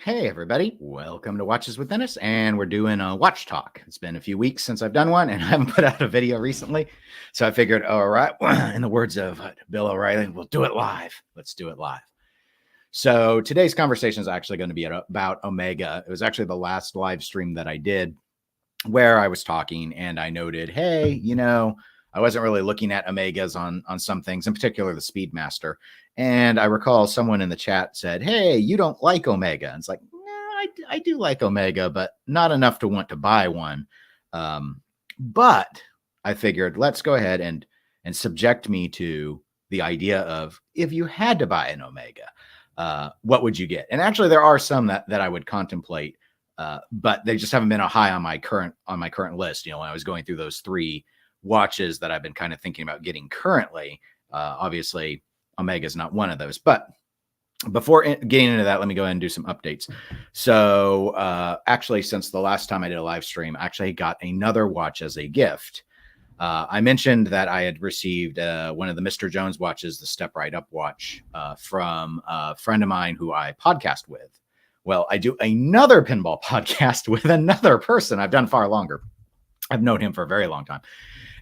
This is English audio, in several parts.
Hey everybody, welcome to Watches with Dennis, and we're doing a watch talk. It's been a few weeks since I've done one, and I haven't put out a video recently, so I figured, all right, in the words of Bill O'Reilly, we'll do it live. Let's do it live. So today's conversation is actually going to be about Omega. It was actually the last live stream that I did where I was talking, and I noted, hey, I wasn't really looking at Omegas on some things, in particular the Speedmaster. And I recall someone in the chat said, hey, you don't like Omega. And it's like, no, I do like Omega, but not enough to want to buy one. But I figured, let's go ahead and subject me to the idea of, if you had to buy an Omega, what would you get? And actually, there are some that I would contemplate, but they just haven't been a high on my current list. When I was going through those three watches that I've been kind of thinking about getting currently, obviously Omega is not one of those. But before getting into that, let me go ahead and do some updates. So actually, since the last time I did a live stream, I actually got another watch as a gift. I mentioned that I had received one of the Mr. Jones watches, the Step Right Up watch, from a friend of mine who I podcast with. Well, I do another pinball podcast with another person I've done far longer. I've known him for a very long time.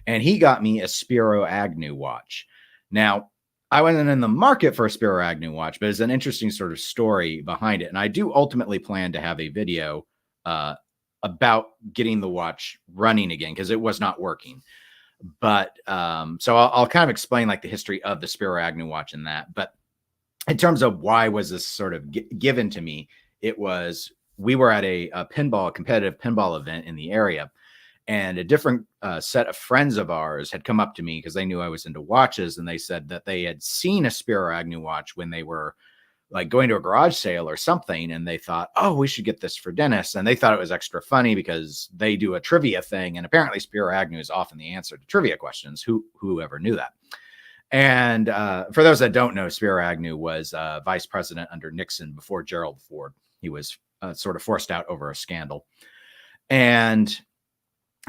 And he got me a Spiro Agnew watch. Now, I wasn't in the market for a Spiro Agnew watch, but it's an interesting sort of story behind it. And I do ultimately plan to have a video about getting the watch running again, because it was not working. But so I'll kind of explain like the history of the Spiro Agnew watch and that. But in terms of why was this sort of given to me, it was, we were at a competitive pinball event in the area. And a different set of friends of ours had come up to me because they knew I was into watches. And they said that they had seen a Spiro Agnew watch when they were like going to a garage sale or something. And they thought, oh, we should get this for Dennis. And they thought it was extra funny because they do a trivia thing. And apparently Spiro Agnew is often the answer to trivia questions. Whoever knew that? And for those that don't know, Spiro Agnew was vice president under Nixon before Gerald Ford. He was sort of forced out over a scandal. And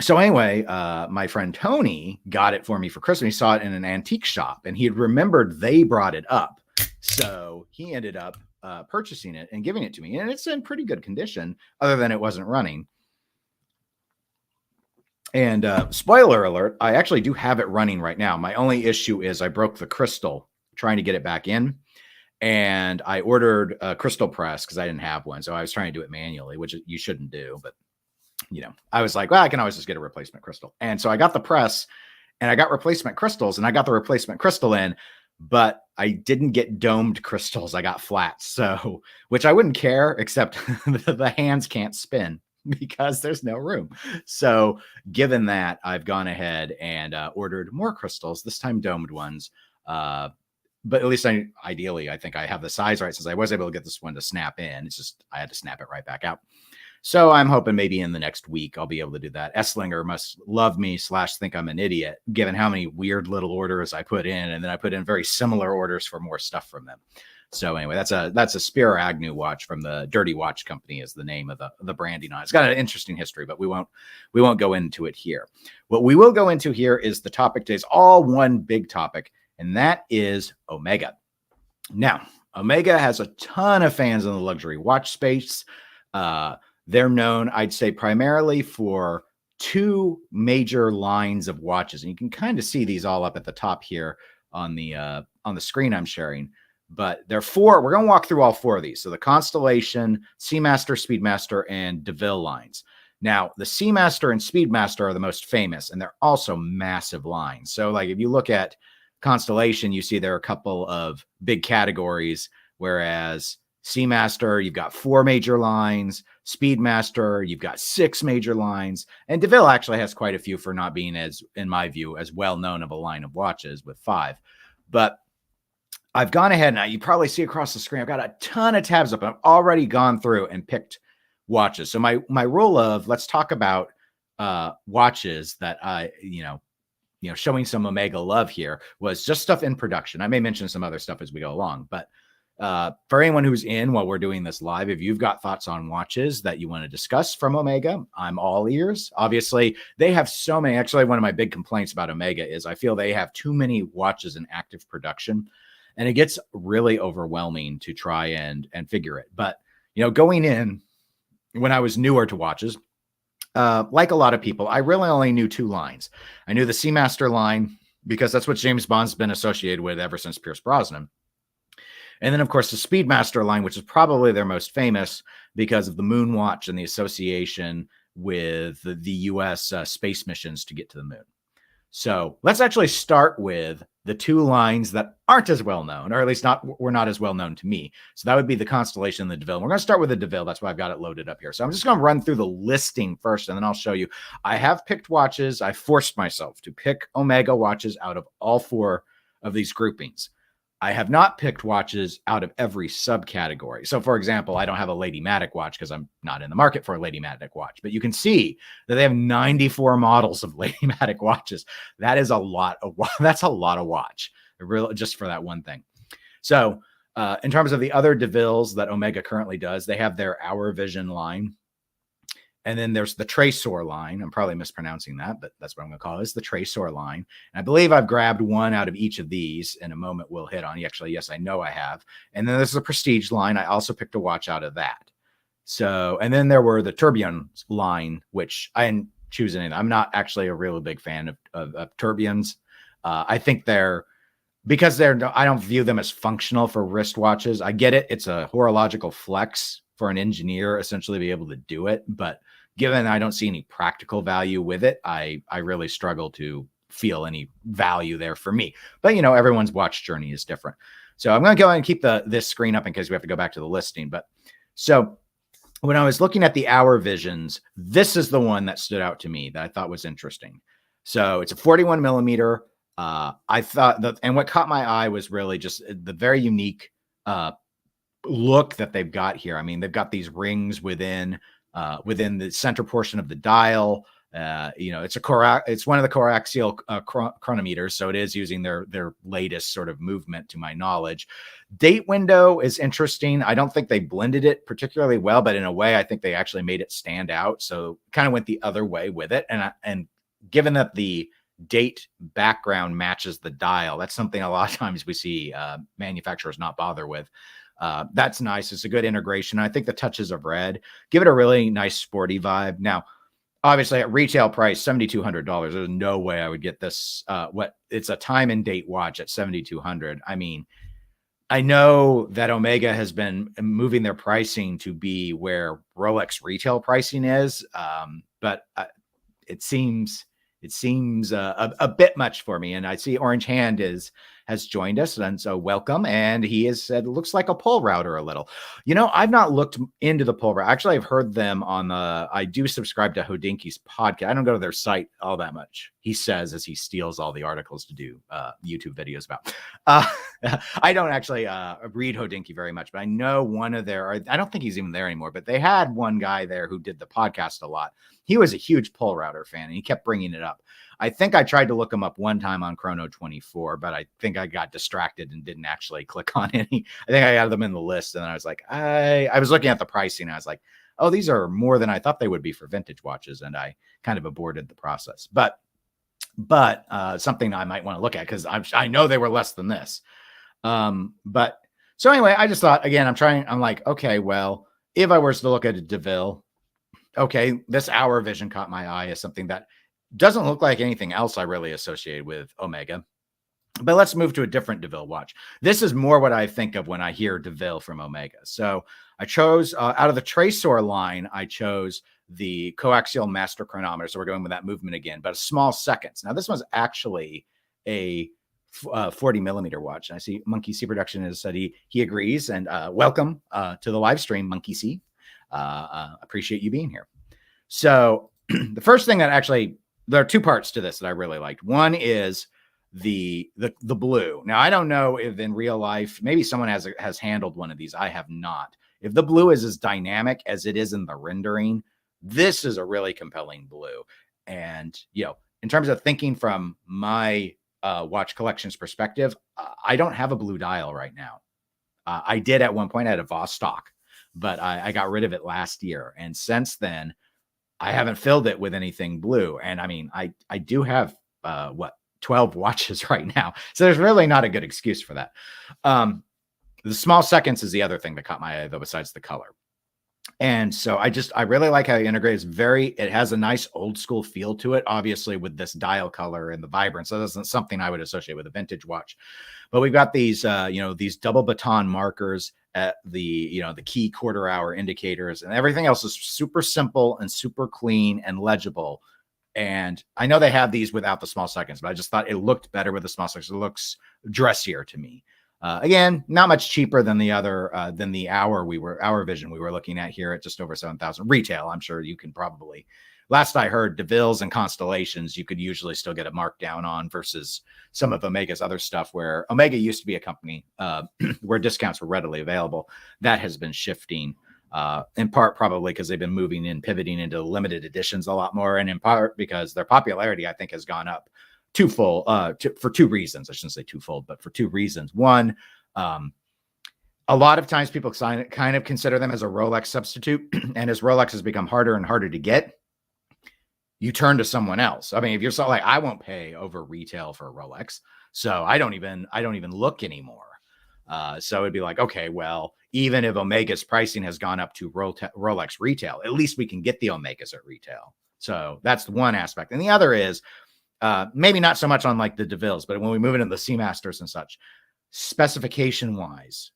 so anyway, my friend Tony got it for me for Christmas. He saw it in an antique shop and he had remembered they brought it up. So he ended up purchasing it and giving it to me. And it's in pretty good condition, other than it wasn't running. And spoiler alert, I actually do have it running right now. My only issue is I broke the crystal trying to get it back in. And I ordered a crystal press because I didn't have one. So I was trying to do it manually, which you shouldn't do. But I was like, well, I can always just get a replacement crystal. And so I got the press and I got replacement crystals and I got the replacement crystal in, but I didn't get domed crystals. I got flats. So, which I wouldn't care, except the hands can't spin because there's no room. So given that, I've gone ahead and ordered more crystals, this time domed ones. But at least ideally, I think I have the size right, since I was able to get this one to snap in. It's just, I had to snap it right back out. So I'm hoping maybe in the next week, I'll be able to do that. Esslinger must love me / think I'm an idiot, given how many weird little orders I put in. And then I put in very similar orders for more stuff from them. So anyway, that's a Spiro Agnew watch from the Dirty Watch Company is the name of the branding on it. It's got an interesting history, but we won't go into it here. What we will go into here is the topic today is all one big topic, and that is Omega. Now, Omega has a ton of fans in the luxury watch space. They're known, I'd say, primarily for two major lines of watches. And you can kind of see these all up at the top here on the screen I'm sharing. But there are four. We're going to walk through all four of these. So the Constellation, Seamaster, Speedmaster, and Deville lines. Now, the Seamaster and Speedmaster are the most famous, and they're also massive lines. So like if you look at Constellation, you see there are a couple of big categories, whereas Seamaster, you've got 4 major lines. Speedmaster, you've got 6 major lines. And Deville actually has quite a few for not being, as in my view, as well known of a line of watches with 5. But I've gone ahead now. You probably see across the screen, I've got a ton of tabs up. I've already gone through and picked watches. So my rule of let's talk about watches that I, showing some Omega love here was just stuff in production. I may mention some other stuff as we go along, but for anyone who's in while we're doing this live, if you've got thoughts on watches that you want to discuss from Omega, I'm all ears. Obviously, they have so many. Actually, one of my big complaints about Omega is I feel they have too many watches in active production, and it gets really overwhelming to try and figure it. But going in when I was newer to watches, like a lot of people, I really only knew two lines. I knew the Seamaster line because that's what James Bond's been associated with ever since Pierce Brosnan. And then, of course, the Speedmaster line, which is probably their most famous because of the Moonwatch and the association with the U.S. Space missions to get to the moon. So let's actually start with the two lines that aren't as well known, or at least were not as well known to me. So that would be the Constellation and the Deville. We're going to start with the Deville. That's why I've got it loaded up here. So I'm just going to run through the listing first, and then I'll show you. I have picked watches. I forced myself to pick Omega watches out of all four of these groupings. I have not picked watches out of every subcategory. So, for example, I don't have a Lady Matic watch because I'm not in the market for a Lady Matic watch. But you can see that they have 94 models of Lady Matic watches. That is a lot of that's a lot of watch, really, just for that one thing. So, in terms of the other Devilles that Omega currently does, they have their Hour Vision line. And then there's the Tracor line. I'm probably mispronouncing that, but that's what I'm going to call it. It's the Tracor line. And I believe I've grabbed one out of each of these. In a moment, we'll hit on. Actually, yes, I know I have. And then there's the Prestige line. I also picked a watch out of that. So, and then there were the Tourbillon line, which I didn't choose any. I'm not actually a really big fan of Tourbillons. I think because I don't view them as functional for wristwatches. I get it. It's a horological flex for an engineer essentially to be able to do it. But given I don't see any practical value with it, I really struggle to feel any value there for me. But, everyone's watch journey is different. So I'm going to go ahead and keep this screen up in case we have to go back to the listing. But so when I was looking at the Hour Visions, this is the one that stood out to me that I thought was interesting. So it's a 41 millimeter. I thought and what caught my eye was really just the very unique look that they've got here. I mean, they've got these rings within the center portion of the dial. It's one of the Coaxial chronometers, so it is using their latest sort of movement, to my knowledge. Date window is interesting. I don't think they blended it particularly well, but in a way, I think they actually made it stand out. So kind of went the other way with it. And given that the date background matches the dial, that's something a lot of times we see manufacturers not bother with. That's nice. It's a good integration. I think the touches of red give it a really nice sporty vibe. Now, obviously at retail price, $7,200, there's no way I would get this. It's a time and date watch at $7,200. I mean, I know that Omega has been moving their pricing to be where Rolex retail pricing is. But it seems a bit much for me. And I see Orange Hand has joined us, and so welcome. And he has said, looks like a pull router a little. I've not looked into the pull router. Actually, I've heard them I do subscribe to Hodinki's podcast. I don't go to their site all that much, he says, as he steals all the articles to do YouTube videos about. I don't actually read Hodinki very much, but I know one of I don't think he's even there anymore, but they had one guy there who did the podcast a lot. He was a huge pull router fan, and he kept bringing it up. I think I tried to look him up one time on Chrono 24, but I think I got distracted and didn't actually click on any. I think I got them in the list, and I was like, I was looking at the pricing, and I was like, oh, these are more than I thought they would be for vintage watches, and I kind of aborted the process. But something I might want to look at, because I know they were less than this. But so anyway, I just thought, again, I'm like, okay, well, if I was to look at a Deville, okay, this Hour Vision caught my eye as something that doesn't look like anything else I really associate with Omega. But let's move to a different Deville watch. This is more what I think of when I hear Deville from Omega. So I chose, out of the Tracor line, I chose the Coaxial Master Chronometer. So we're going with that movement again, but a small seconds. Now, this one's actually a 40 millimeter watch. And I see Monkey C Production has said he agrees. And welcome to the live stream, Monkey C. Appreciate you being here. So the first thing that actually, there are two parts to this that I really liked. One is the blue. Now, I don't know if in real life, maybe someone has handled one of these. I have not. If the blue is as dynamic as it is in the rendering, this is a really compelling blue. And, in terms of thinking from my watch collections perspective, I don't have a blue dial right now. I did at one point. I had a Vostok, but I got rid of it last year. And since then, I haven't filled it with anything blue. And I mean, I do have 12 watches right now. So there's really not a good excuse for that. The small seconds is the other thing that caught my eye, though, besides the color. And so I really like how it integrates. It has a nice old school feel to it, obviously with this dial color and the vibrance. So that's not something I would associate with a vintage watch. But we've got these, these double baton markers at the key quarter hour indicators, and everything else is super simple and super clean and legible. And I know they have these without the small seconds, but I just thought it looked better with the small seconds. It looks dressier to me. Again, not much cheaper than the hour vision we were looking at here at just over 7,000 retail. I'm sure you can probably, last I heard, Devilles and Constellations, you could usually still get a markdown on versus some of Omega's other stuff, where Omega used to be a company where discounts were readily available. That has been shifting, in part probably because they've been pivoting into limited editions a lot more, and in part because their popularity, I think, has gone up twofold, for two reasons. I shouldn't say twofold, but for two reasons. One, a lot of times people kind of consider them as a Rolex substitute, and as Rolex has become harder and harder to get, you turn to someone else. I mean, if you're like, I won't pay over retail for a Rolex, so I don't even look anymore. So it'd be like, okay, well, even if Omega's pricing has gone up to Rolex retail, at least we can get the Omegas at retail. So that's one aspect. And the other is, maybe not so much on like the Devilles, but when we move into the Seamasters and such, specification wise,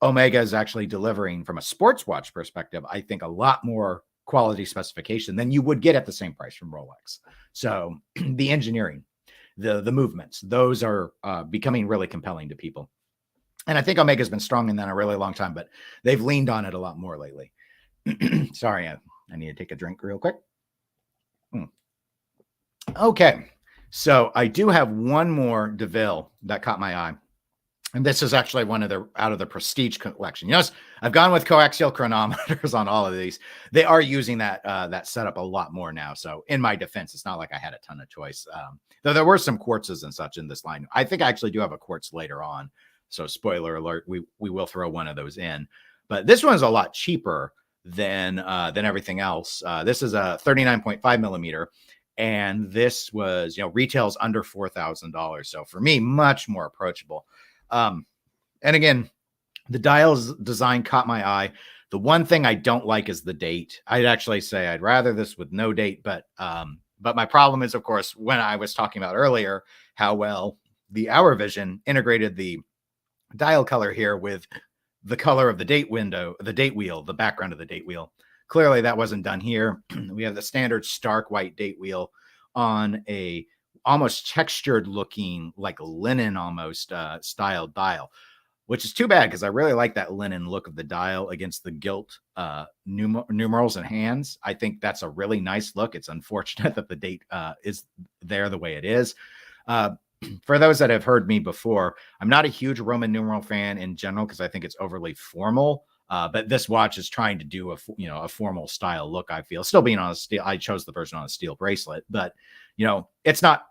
Omega is actually delivering, from a sports watch perspective, I think, a lot more quality specification than you would get at the same price from Rolex. So the engineering, the movements, those are becoming really compelling to people. And I think Omega's been strong in that a really long time, but they've leaned on it a lot more lately. Sorry, I need to take a drink real quick. Okay, so I do have one more Deville that caught my eye. And this is actually one of out of the prestige collection. Yes, I've gone with coaxial chronometers on all of these. They are using that setup a lot more now. So in my defense, it's not like I had a ton of choice. Though there were some quartzes and such in this line. I think I actually do have a quartz later on. So spoiler alert, we will throw one of those in. But this one's a lot cheaper than everything else. This is a 39.5 millimeter. And this was, retails under $4,000. So for me, much more approachable. And again, the dial's design caught my eye. The one thing I don't like is the date. I'd actually say I'd rather this with no date, but my problem is, of course, when I was talking about earlier, how well the Hour Vision integrated the dial color here with the color of the date window, the date wheel, the background of the date wheel. Clearly that wasn't done here. We have the standard stark white date wheel on a almost textured looking, like linen almost styled dial, which is too bad because I really like that linen look of the dial against the gilt numerals and hands. I think that's a really nice look. It's unfortunate that the date is there the way it is. For those that have heard me before, I'm not a huge Roman numeral fan in general because I think it's overly formal. But this watch is trying to do a formal style look. I feel, still being on a steel. I chose the version on a steel bracelet, but it's not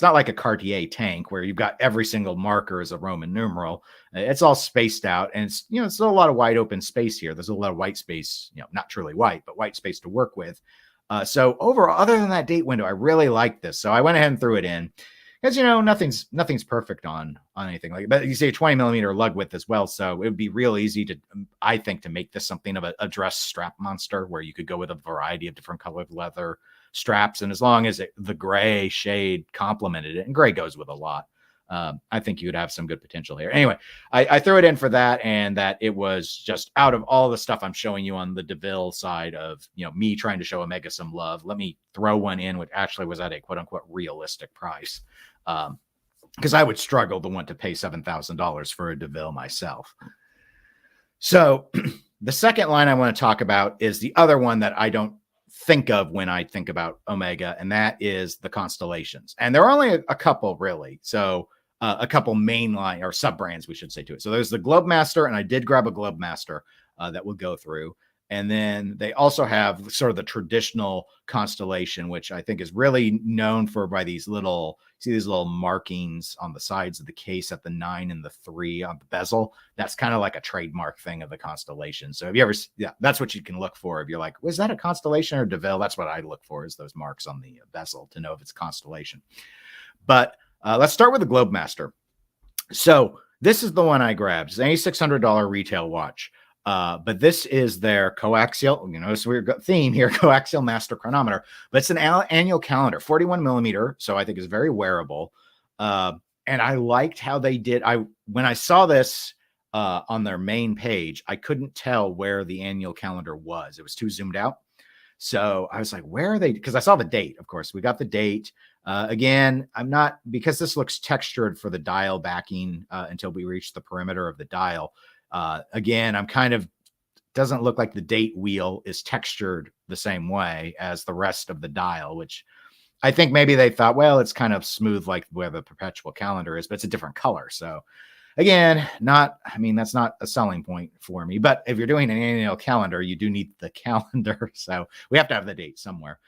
like a Cartier tank where you've got every single marker as a Roman numeral. It's all spaced out, and it's still a lot of wide open space here. There's a lot of white space, not truly white, but white space to work with. So overall, other than that date window, I really like this. So I went ahead and threw it in. Because nothing's perfect on anything like, but you say 20 millimeter lug width as well, so it would be real easy to, I think, to make this something of a dress strap monster where you could go with a variety of different colored leather straps, and as long as the gray shade complemented it, and gray goes with a lot, I think you would have some good potential here. Anyway, I threw it in for that, and that it was just out of all the stuff I'm showing you on the Deville side of me trying to show Omega some love. Let me throw one in which actually was at a quote unquote realistic price. Because I would struggle to want to pay $7,000 for a Deville myself. So the second line I want to talk about is the other one that I don't think of when I think about Omega, and that is the Constellations. And there are only a couple, really. So a couple mainline or sub brands, we should say, to it. So there's the Globemaster, and I did grab a Globemaster that we'll go through. And then they also have sort of the traditional Constellation, which I think is really known for by these little markings on the sides of the case at the 9 and the 3 on the bezel. That's kind of like a trademark thing of the Constellation. So have you ever, that's what you can look for. If you're like, was that a Constellation or Deville? That's what I look for, is those marks on the bezel to know if it's Constellation. But let's start with the Globemaster. So this is the one I grabbed. It's a $600 retail watch. But this is their coaxial, it's a weird theme here, coaxial master chronometer, but it's an annual calendar, 41 millimeter. So I think it's very wearable. And I liked how they did. When I saw this on their main page, I couldn't tell where the annual calendar was. It was too zoomed out. So I was like, where are they? Because I saw the date, of course. We got the date. Again, because this looks textured for the dial backing until we reach the perimeter of the dial. Again, doesn't look like the date wheel is textured the same way as the rest of the dial, which I think maybe they thought, well, it's kind of smooth like where the perpetual calendar is, but it's a different color. So again, that's not a selling point for me, but if you're doing an annual calendar, you do need the calendar. So we have to have the date somewhere.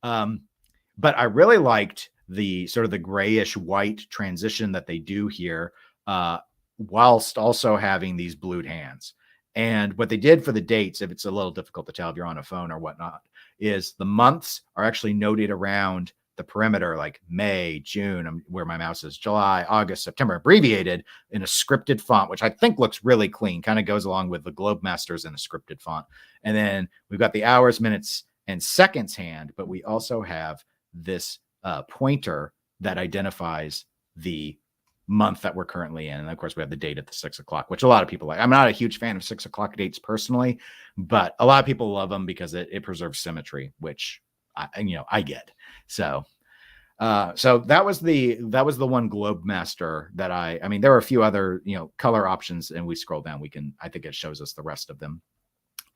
But I really liked the sort of the grayish white transition that they do here, whilst also having these blued hands. And what they did for the dates, if it's a little difficult to tell if you're on a phone or whatnot, is the months are actually noted around the perimeter, like May, June, where my mouse is, July, August, September, abbreviated in a scripted font, which I think looks really clean, kind of goes along with the Globemasters in a scripted font. And then we've got the hours, minutes, and seconds hand, but we also have this pointer that identifies the month that we're currently in. And of course, we have the date at the 6 o'clock, which a lot of people like. I'm not a huge fan of 6 o'clock dates personally, but a lot of people love them because it preserves symmetry, which I get. So that was the one Globemaster that I mean, there were a few other, color options, and we scroll down, I think it shows us the rest of them.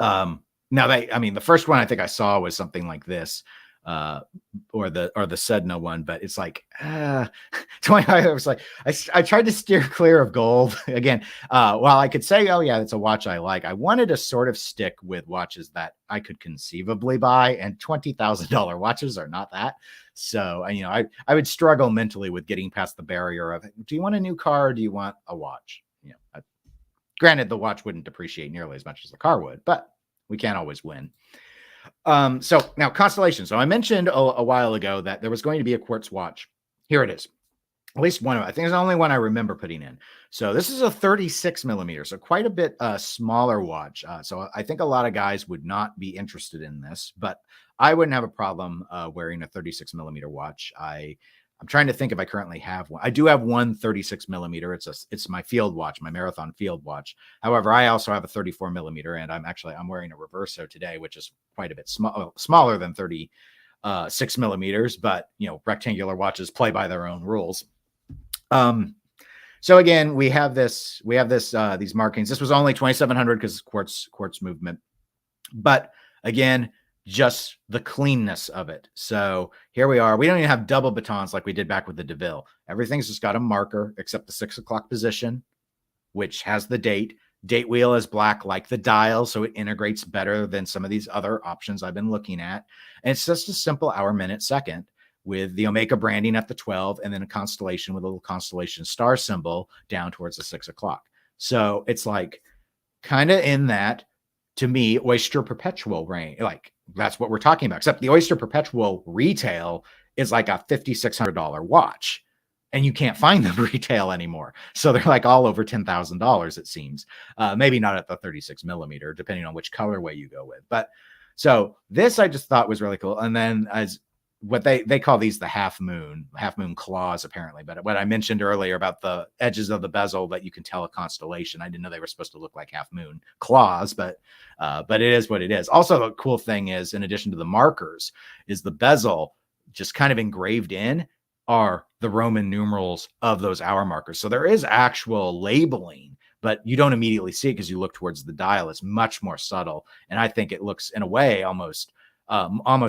Now the first one I think I saw was something like this, or the Sedna one, but it's like, I was like, I tried to steer clear of gold again. While I could say, oh yeah, it's a watch I like, I wanted to sort of stick with watches that I could conceivably buy, and $20,000 watches are not that. So, I would struggle mentally with getting past the barrier of, do you want a new car or do you want a watch? Granted, the watch wouldn't depreciate nearly as much as the car would, but we can't always win. So now Constellation. So I mentioned a while ago that there was going to be a quartz watch. Here it is. At least one of them. I think it's the only one I remember putting in. So this is a 36 millimeter. So quite a bit smaller watch. So I think a lot of guys would not be interested in this, but I wouldn't have a problem wearing a 36 millimeter watch. I'm trying to think if I currently have one. I do have one 36 millimeter. It's my field watch, my marathon field watch. However, I also have a 34 millimeter, and I'm wearing a Reverso today, which is quite a bit smaller than 36 millimeters, but rectangular watches play by their own rules. So again, we have these markings. This was only 2,700 because quartz movement, but again, just the cleanness of it. So here we are. We don't even have double batons like we did back with the Deville. Everything's just got a marker except the 6 o'clock position, which has the date. Date wheel is black like the dial, so it integrates better than some of these other options I've been looking at. And it's just a simple hour, minute, second with the Omega branding at the 12, and then a constellation with a little constellation star symbol down towards the 6 o'clock. So it's like kind of in that, to me, Oyster Perpetual range, like that's what we're talking about. Except the Oyster Perpetual retail is like a $5,600 watch, and you can't find them retail anymore. So they're like all over $10,000, it seems. Maybe not at the 36 millimeter, depending on which colorway you go with. But so this I just thought was really cool. And then as what they call these the half moon claws, apparently. But what I mentioned earlier about the edges of the bezel that you can tell a constellation, I didn't know they were supposed to look like half moon claws, but it is what it is. Also, the cool thing is, in addition to the markers, is the bezel just kind of engraved in are the Roman numerals of those hour markers. So there is actual labeling, but you don't immediately see it because you look towards the dial. It's much more subtle. And I think it looks, in a way, almost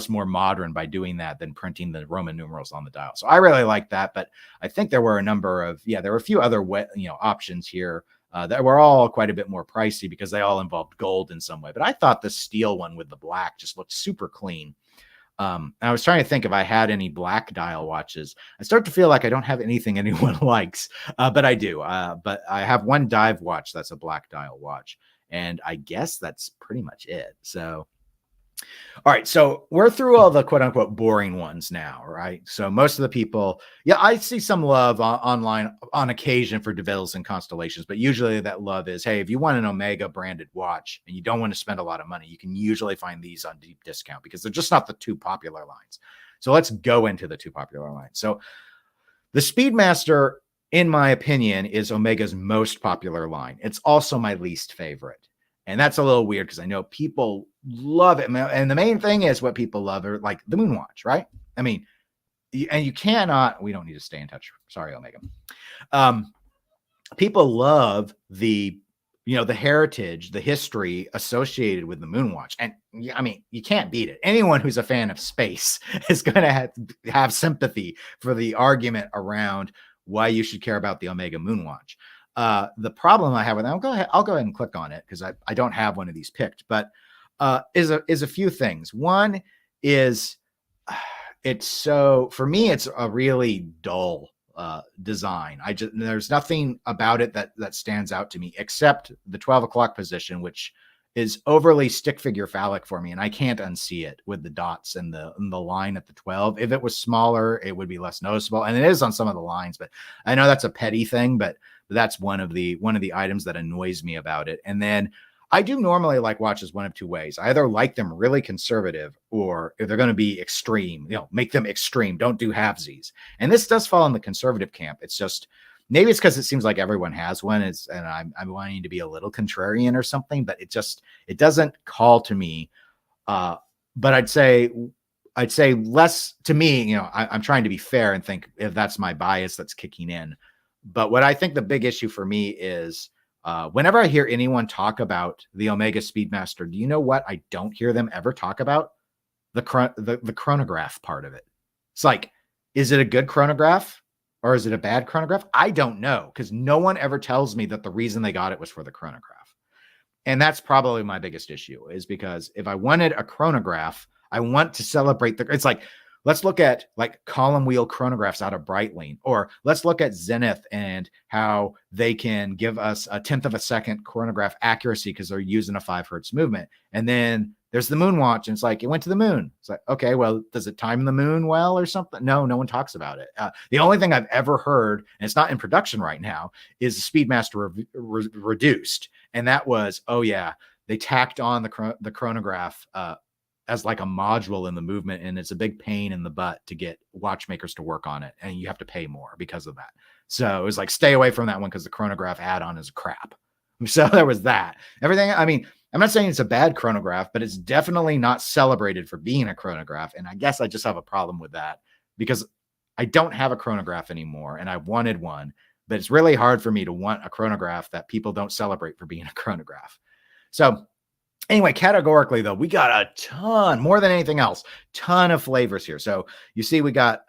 more modern by doing that than printing the Roman numerals on the dial. So I really like that. But I think there were a few other options here that were all quite a bit more pricey because they all involved gold in some way. But I thought the steel one with the black just looked super clean. I was trying to think if I had any black dial watches. I start to feel like I don't have anything anyone likes, but I do. But I have one dive watch that's a black dial watch, and I guess that's pretty much it. So All right, so we're through all the quote unquote boring ones now, right? So most of the people, yeah, I see some love online on occasion for Devilles and Constellations, but usually that love is, hey, if you want an Omega branded watch and you don't want to spend a lot of money, you can usually find these on deep discount because they're just not the two popular lines. So let's go into the two popular lines. So the Speedmaster, in my opinion, is Omega's most popular line. It's also my least favorite. And that's a little weird because I know people love it. And the main thing is what people love are like the Moonwatch, right? I mean, and you cannot, we don't need to stay in touch. Sorry, Omega. People love the, the heritage, the history associated with the Moonwatch. And I mean, you can't beat it. Anyone who's a fan of space is going to have sympathy for the argument around why you should care about the Omega Moonwatch. The problem I have with that, I'll go ahead and click on it because I don't have one of these picked, but is a few things. One is for me, it's a really dull design. There's nothing about it that stands out to me except the 12 o'clock position, which is overly stick figure phallic for me. And I can't unsee it with the dots and the line at the 12. If it was smaller, it would be less noticeable. And it is on some of the lines, but I know that's a petty thing, but that's one of the items that annoys me about it. And then I do normally like watches one of two ways. I either like them really conservative, or if they're going to be extreme, make them extreme. Don't do halvesies. And this does fall in the conservative camp. It's just, maybe it's because it seems like everyone has one, and I'm wanting to be a little contrarian or something, but it doesn't call to me. But I'd say less to me. I'm trying to be fair and think if that's my bias that's kicking in. But what I think the big issue for me is whenever I hear anyone talk about the Omega Speedmaster, do you know what I don't hear them ever talk about? The chronograph part of it. It's like, is it a good chronograph or is it a bad chronograph? I don't know, because no one ever tells me that the reason they got it was for the chronograph. And that's probably my biggest issue, is because if I wanted a chronograph, I want to celebrate it's like, let's look at like column wheel chronographs out of Breitling, or let's look at Zenith and how they can give us a 10th of a second chronograph accuracy because they're using a 5 hertz movement. And then there's the Moonwatch, and it's like, it went to the moon. It's like, okay, well, does it time the moon well or something? No one talks about it. The only thing I've ever heard, and it's not in production right now, is the Speedmaster reduced. And that was, oh yeah, they tacked on the chronograph as like a module in the movement, and it's a big pain in the butt to get watchmakers to work on it, and you have to pay more because of that. So it was like, stay away from that one because the chronograph add-on is crap. So there was that. Everything, I mean, I'm not saying it's a bad chronograph, but it's definitely not celebrated for being a chronograph. And I guess I just have a problem with that because I don't have a chronograph anymore, and I wanted one, but it's really hard for me to want a chronograph that people don't celebrate for being a chronograph. So anyway, categorically though, we got a ton, more than anything else, ton of flavors here. So you see, we got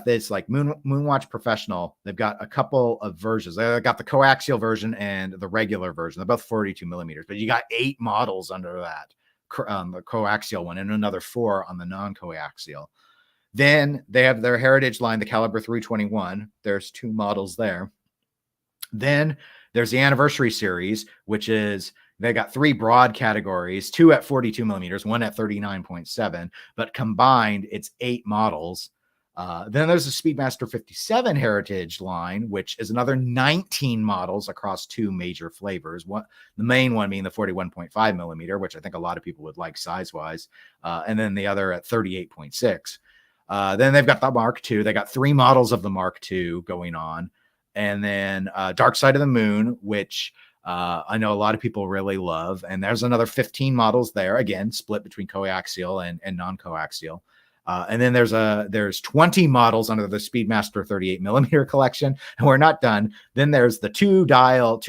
this like Moonwatch Professional. They've got a couple of versions. They've got the coaxial version and the regular version. They're both 42 millimeters, but you got 8 models under that, the coaxial one, and another 4 on the non-coaxial. Then they have their heritage line, the Caliber 321. There's 2 models there. Then there's the Anniversary Series, which is, they got 3 broad categories, 2 at 42 millimeters, 1 at 39.7, but combined it's 8 models. Then there's the Speedmaster 57 Heritage line, which is another 19 models across 2 major flavors. The main one being the 41.5 millimeter, which I think a lot of people would like size-wise, and then the other at 38.6. Then they've got the Mark II. They got 3 models of the Mark II going on. And then Dark Side of the Moon, which I know a lot of people really love. And there's another 15 models there, again, split between coaxial and non-coaxial. And then there's 20 models under the Speedmaster 38 millimeter collection, and we're not done. Then there's the 2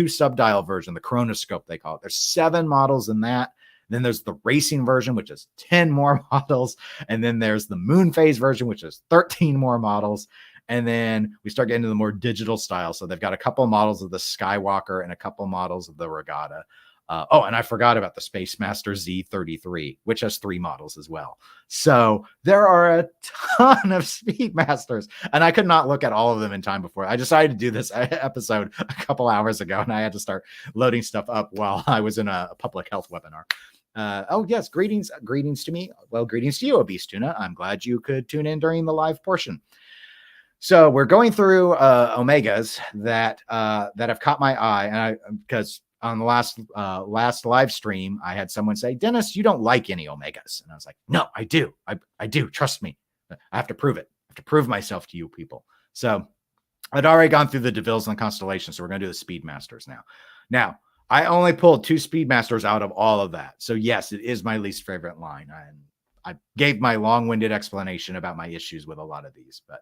sub-dial version, the Chronoscope, they call it. There's 7 models in that. Then there's the racing version, which is 10 more models. And then there's the moon phase version, which is 13 more models. And then we start getting to the more digital style. So they've got a couple models of the Skywalker and a couple models of the Regatta. And I forgot about the Speedmaster Z33, which has 3 models as well. So there are a ton of Speedmasters, and I could not look at all of them in time before. I decided to do this episode a couple hours ago, and I had to start loading stuff up while I was in a public health webinar. Oh yes, greetings to me. Well, greetings to you, Obese Tuna. I'm glad you could tune in during the live portion. So we're going through omegas that have caught my eye, and because on the last live stream I had someone say, Dennis, you don't like any omegas, and I was like, no, I do. I do. Trust me. I have to prove it. I have to prove myself to you people. So I'd already gone through the Devilles and the Constellations, so we're going to do the Speedmasters now. Now, I only pulled 2 Speedmasters out of all of that. So yes, it is my least favorite line. I gave my long-winded explanation about my issues with a lot of these, but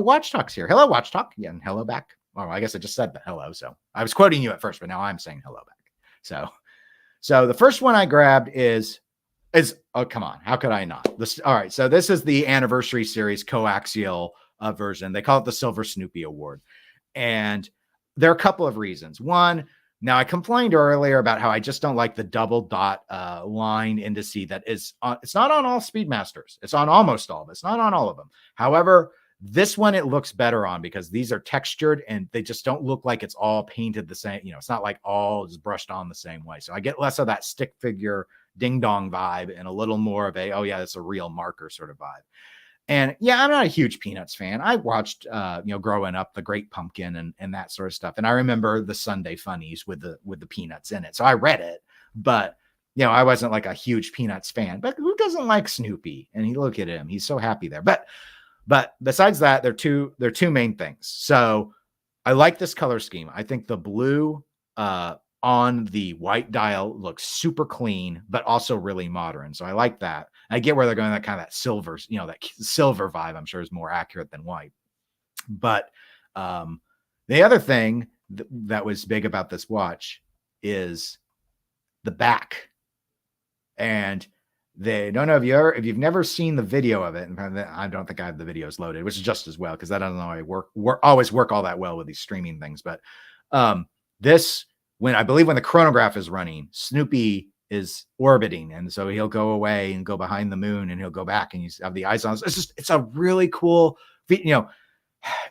Watch Talk's here. Hello, Watch Talk. Yeah, and hello back. Oh, I guess I just said that hello. So I was quoting you at first, but now I'm saying hello back. So the first one I grabbed is oh, come on, how could I not? All right, so this is the anniversary series Coaxial version. They call it the Silver Snoopy Award, and there are a couple of reasons. One, now I complained earlier about how I just don't like the double dot line indice that is on, it's not on all Speedmasters. It's on almost all of them. It's not on all of them. However, this one it looks better on because these are textured and they just don't look like it's all painted the same. You know, it's not like all is brushed on the same way. So I get less of that stick figure ding dong vibe and a little more of a, oh yeah, it's a real marker sort of vibe. And yeah, I'm not a huge Peanuts fan. I watched, growing up, The Great Pumpkin and that sort of stuff. And I remember the Sunday Funnies with the Peanuts in it. So I read it, but I wasn't like a huge Peanuts fan. But who doesn't like Snoopy? And you look at him, he's so happy there. But besides that, they're two main things. So I like this color scheme. I think the blue on the white dial looks super clean, but also really modern. So I like that. I get where they're going, that kind of that silver, that silver vibe, I'm sure is more accurate than white. But the other thing that was big about this watch is the back. And they don't know if you've never seen the video of it, and I don't think I have the videos loaded, which is just as well because that doesn't always work all that well with these streaming things. But this, when the chronograph is running, Snoopy is orbiting, and so he'll go away and go behind the moon, and he'll go back, and you have the eyes on. It's a really cool,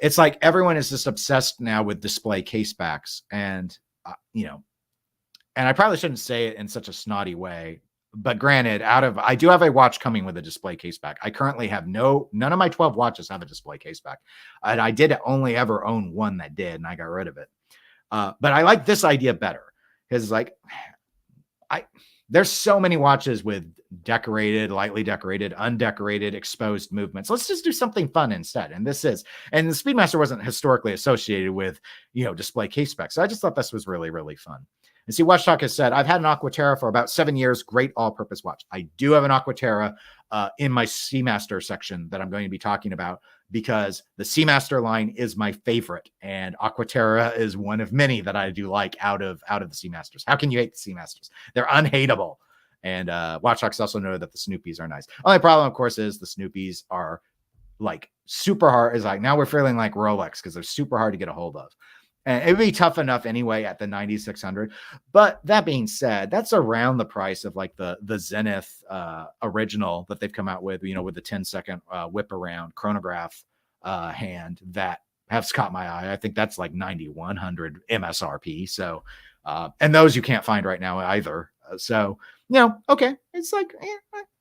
it's like everyone is just obsessed now with display casebacks, and and I probably shouldn't say it in such a snotty way. But granted, I do have a watch coming with a display case back. I currently have none of my 12 watches have a display case back. And I did only ever own one that did, and I got rid of it. But I like this idea better. Because there's so many watches with decorated, lightly decorated, undecorated, exposed movements. Let's just do something fun instead. And the Speedmaster wasn't historically associated with, display case back. So I just thought this was really, really fun. And see, Watch Talk has said, I've had an Aqua Terra for about 7 years. Great all-purpose watch. I do have an Aqua Terra in my Seamaster section that I'm going to be talking about because the Seamaster line is my favorite. And Aqua Terra is one of many that I do like out of the Seamasters. How can you hate the Seamasters? They're unhateable. And Watch Talks also know that the Snoopies are nice. Only problem, of course, is the Snoopies are like super hard. Is like now we're feeling like Rolex because they're super hard to get a hold of. And it would be tough enough anyway at the 9600. But that being said, that's around the price of like the Zenith original that they've come out with, with the 10-second whip around chronograph hand that has caught my eye. I think that's like 9100 MSRP. So, and those you can't find right now either. So, okay. It's like,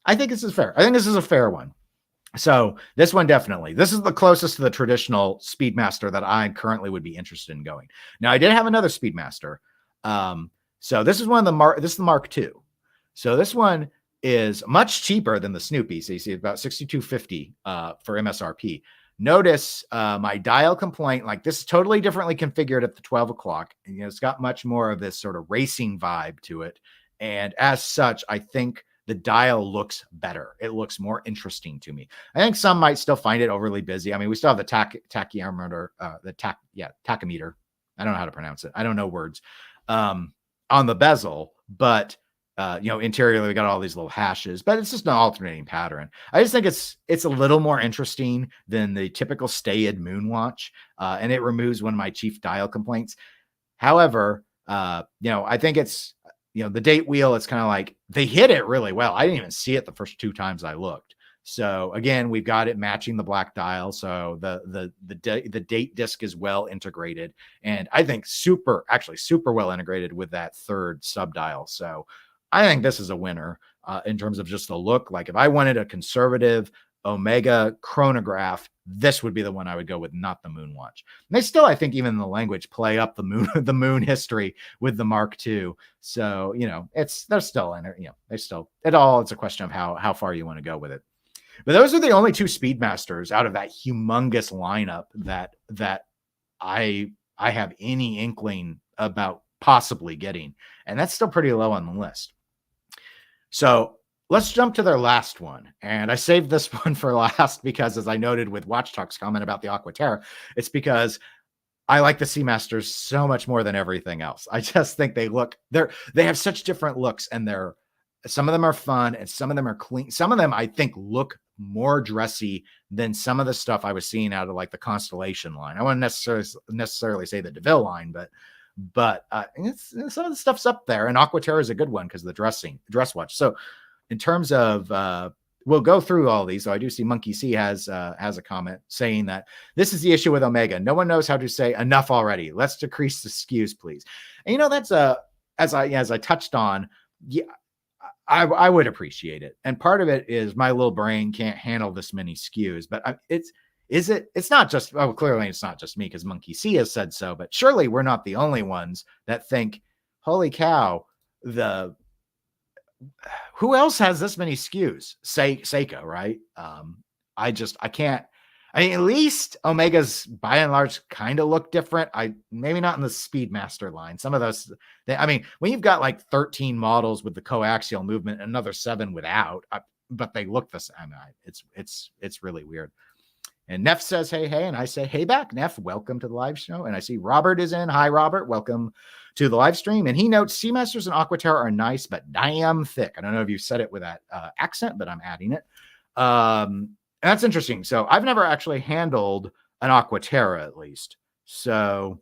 I think this is fair. I think this is a fair one. So this one, definitely, this is the closest to the traditional Speedmaster that I currently would be interested in going. Now I did have another Speedmaster. So this is this is the Mark II. So this one is much cheaper than the Snoopy. So you see about $62.50 for MSRP. Notice my dial complaint, like this is totally differently configured at the 12 o'clock. And it's got much more of this sort of racing vibe to it. And as such, I think the dial looks better. It looks more interesting to me. I think some might still find it overly busy. I mean, we still have the tachymeter, tachymeter. I don't know how to pronounce it. I don't know words on the bezel, but interiorly we got all these little hashes, but it's just an alternating pattern. I just think it's a little more interesting than the typical staid Moonwatch, and it removes one of my chief dial complaints. However, I think it's, the date wheel, it's kind of like they hit it really well. I didn't even see it the first 2 times I looked. So again, we've got it matching the black dial. So the date disc is well integrated, and I think super well integrated with that third sub dial. So I think this is a winner in terms of just the look. Like if I wanted a conservative Omega chronograph, this would be the one I would go with, not the Moonwatch. And they still, I think, even in the language, play up the moon, the moon history with the Mark II. So they're still in it. It's a question of how far you want to go with it. But those are the only two Speedmasters out of that humongous lineup that I have any inkling about possibly getting, and that's still pretty low on the list. So let's jump to their last one. And I saved this one for last because, as I noted with Watch Talk's comment about the Aqua Terra, it's because I like the Seamasters so much more than everything else. I just think they have such different looks, and some of them are fun and some of them are clean. Some of them I think look more dressy than some of the stuff I was seeing out of like the Constellation line. I wouldn't necessarily say the Deville line, but some of the stuff's up there, and Aqua Terra is a good one because of the dress watch. So in terms of we'll go through all these. So I do see Monkey C has a comment saying that this is the issue with Omega. No one knows how to say enough already. Let's decrease the SKUs, please. And that's as I touched on. Yeah, I would appreciate it. And part of it is my little brain can't handle this many SKUs, but it's not just, clearly it's not just me because Monkey C has said so, but surely we're not the only ones that think, holy cow, who else has this many SKUs? Seiko, right? I can't. I mean, at least Omegas by and large kind of look different. Maybe not in the Speedmaster line. Some of those, when you've got like 13 models with the coaxial movement and another 7 without, but they look the same. It's really weird. And Neff says, hey, and I say, hey back, Neff, welcome to the live show. And I see Robert is in. Hi, Robert. Welcome to the live stream. And he notes, Seamasters and Aqua Terra are nice, but damn thick. I don't know if you said it with that accent, but I'm adding it. And that's interesting. So I've never actually handled an Aqua Terra, at least. So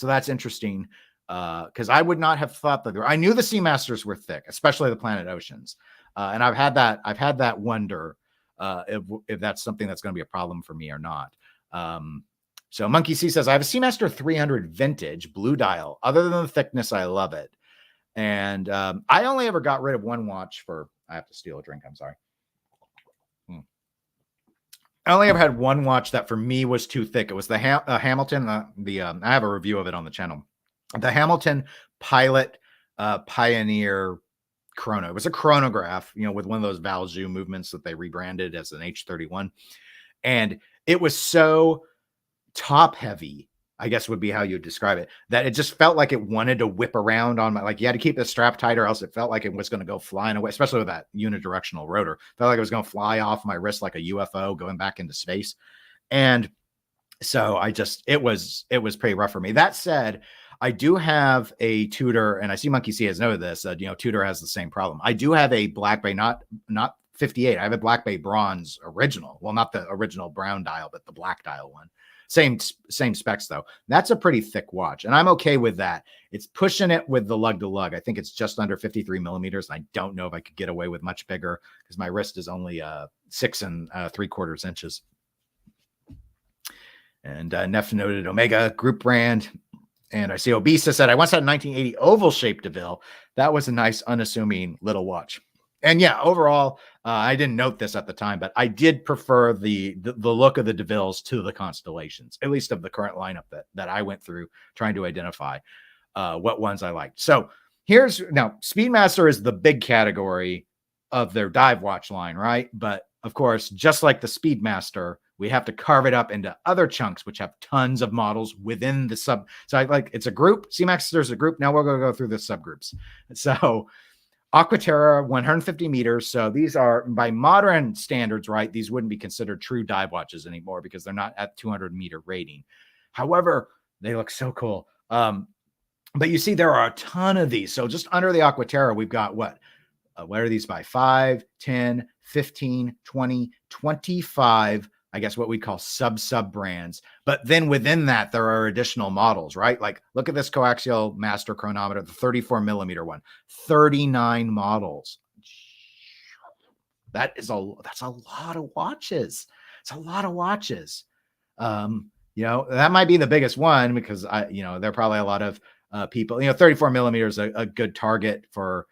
that's interesting because I would not have thought that I knew the Seamasters were thick, especially the Planet Oceans. And I've had that wonder if that's something that's going to be a problem for me or not. So Monkey C says, I have a Seamaster 300 vintage blue dial. Other than the thickness, I love it. And I only ever got rid of one watch I have to steal a drink. I'm sorry. I only ever had one watch that for me was too thick. It was the Hamilton. I have a review of it on the channel. The Hamilton Pilot Pioneer Chrono. It was a chronograph, with one of those Valjoux movements that they rebranded as an H31. And it was so top heavy, I guess would be how you would describe it, that it just felt like it wanted to whip around on you had to keep the strap tight or else it felt like it was going to go flying away, especially with that unidirectional rotor. Felt like it was going to fly off my wrist like a UFO going back into space. And so it was pretty rough for me. That said, I do have a Tudor, and I see Monkey C has noted this, Tudor has the same problem. I do have a Black Bay, not 58. I have a Black Bay bronze original. Well, not the original brown dial, but the black dial one. Same specs though. That's a pretty thick watch, and I'm okay with that. It's pushing it with the lug to lug. I think it's just under 53 millimeters. And I don't know if I could get away with much bigger because my wrist is only 6 3/4 inches. And Neff noted Omega group brand. And I see Obisa said, I once had a 1980 oval shaped Deville. That was a nice, unassuming little watch. And yeah, overall, I didn't note this at the time, but I did prefer the look of the Devilles to the Constellations, at least of the current lineup that I went through trying to identify what ones I liked. So now Speedmaster is the big category of their dive watch line, right? But of course, just like the Speedmaster, we have to carve it up into other chunks, which have tons of models within the sub. So it's a group. Seamaster is a group. Now we're going to go through the subgroups. So Aqua Terra, 150 meters. So these are, by modern standards, right, these wouldn't be considered true dive watches anymore because they're not at 200 meter rating. However, they look so cool. But you see, there are a ton of these. So just under the Aqua Terra, we've got what are these by? 5, 10, 15, 20, 25, I guess what we call sub brands. But then within that, there are additional models, right? Like look at this Coaxial Master Chronometer, the 34 millimeter one, 39 models. That's a lot of watches. It's a lot of watches. That might be the biggest one because there are probably a lot of people, 34 millimeters, a good target for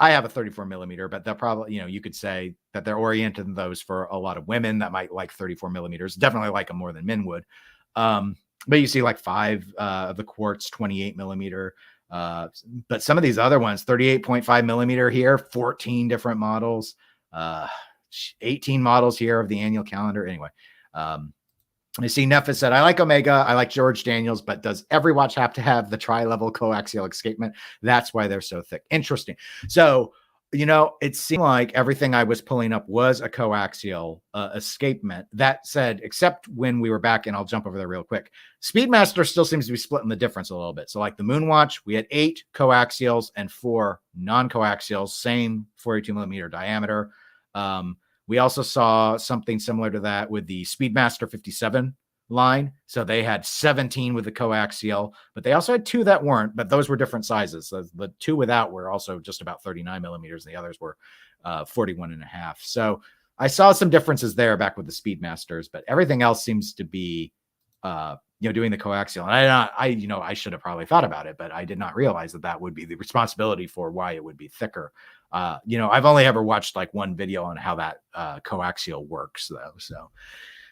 I have a 34 millimeter, but they'll probably, you could say that they're oriented those for a lot of women that might like 34 millimeters, definitely like them more than men would. But you see like 5 of the quartz 28 millimeter. But some of these other ones, 38.5 millimeter here, 14 different models, 18 models here of the annual calendar. Anyway, I see Nephis said, I like Omega. I like George Daniels, but does every watch have to have the tri-level coaxial escapement? That's why they're so thick. Interesting. So, it seemed like everything I was pulling up was a coaxial escapement. That said, except when we were back, and I'll jump over there real quick, Speedmaster still seems to be splitting the difference a little bit. So like the Moonwatch, we had 8 coaxials and 4 non-coaxials, same 42 millimeter diameter. We also saw something similar to that with the Speedmaster 57 line. So they had 17 with the coaxial, but they also had 2 that weren't, but those were different sizes. The 2 without were also just about 39 millimeters, and the others were 41 and a half. So I saw some differences there back with the Speedmasters, but everything else seems to be, doing the coaxial. And I should have probably thought about it, but I did not realize that would be the responsibility for why it would be thicker. I've only ever watched like one video on how that coaxial works though.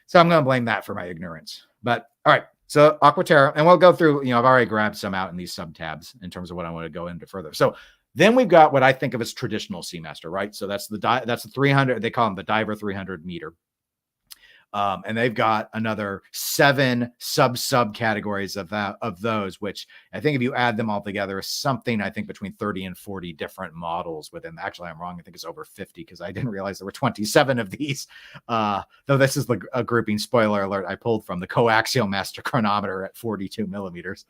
So I'm going to blame that for my ignorance, but all right. So Aqua Terra, and we'll go through, I've already grabbed some out in these sub tabs in terms of what I want to go into further. So then we've got what I think of as traditional Seamaster, right? So that's the 300, they call them the Diver 300 meter. And they've got another 7 sub categories of those, which I think if you add them all together is something, I think between 30 and 40 different models within. Actually, I'm wrong. I think it's over 50 because I didn't realize there were 27 of these. Though this is a grouping, spoiler alert, I pulled from the Coaxial Master Chronometer at 42 millimeters.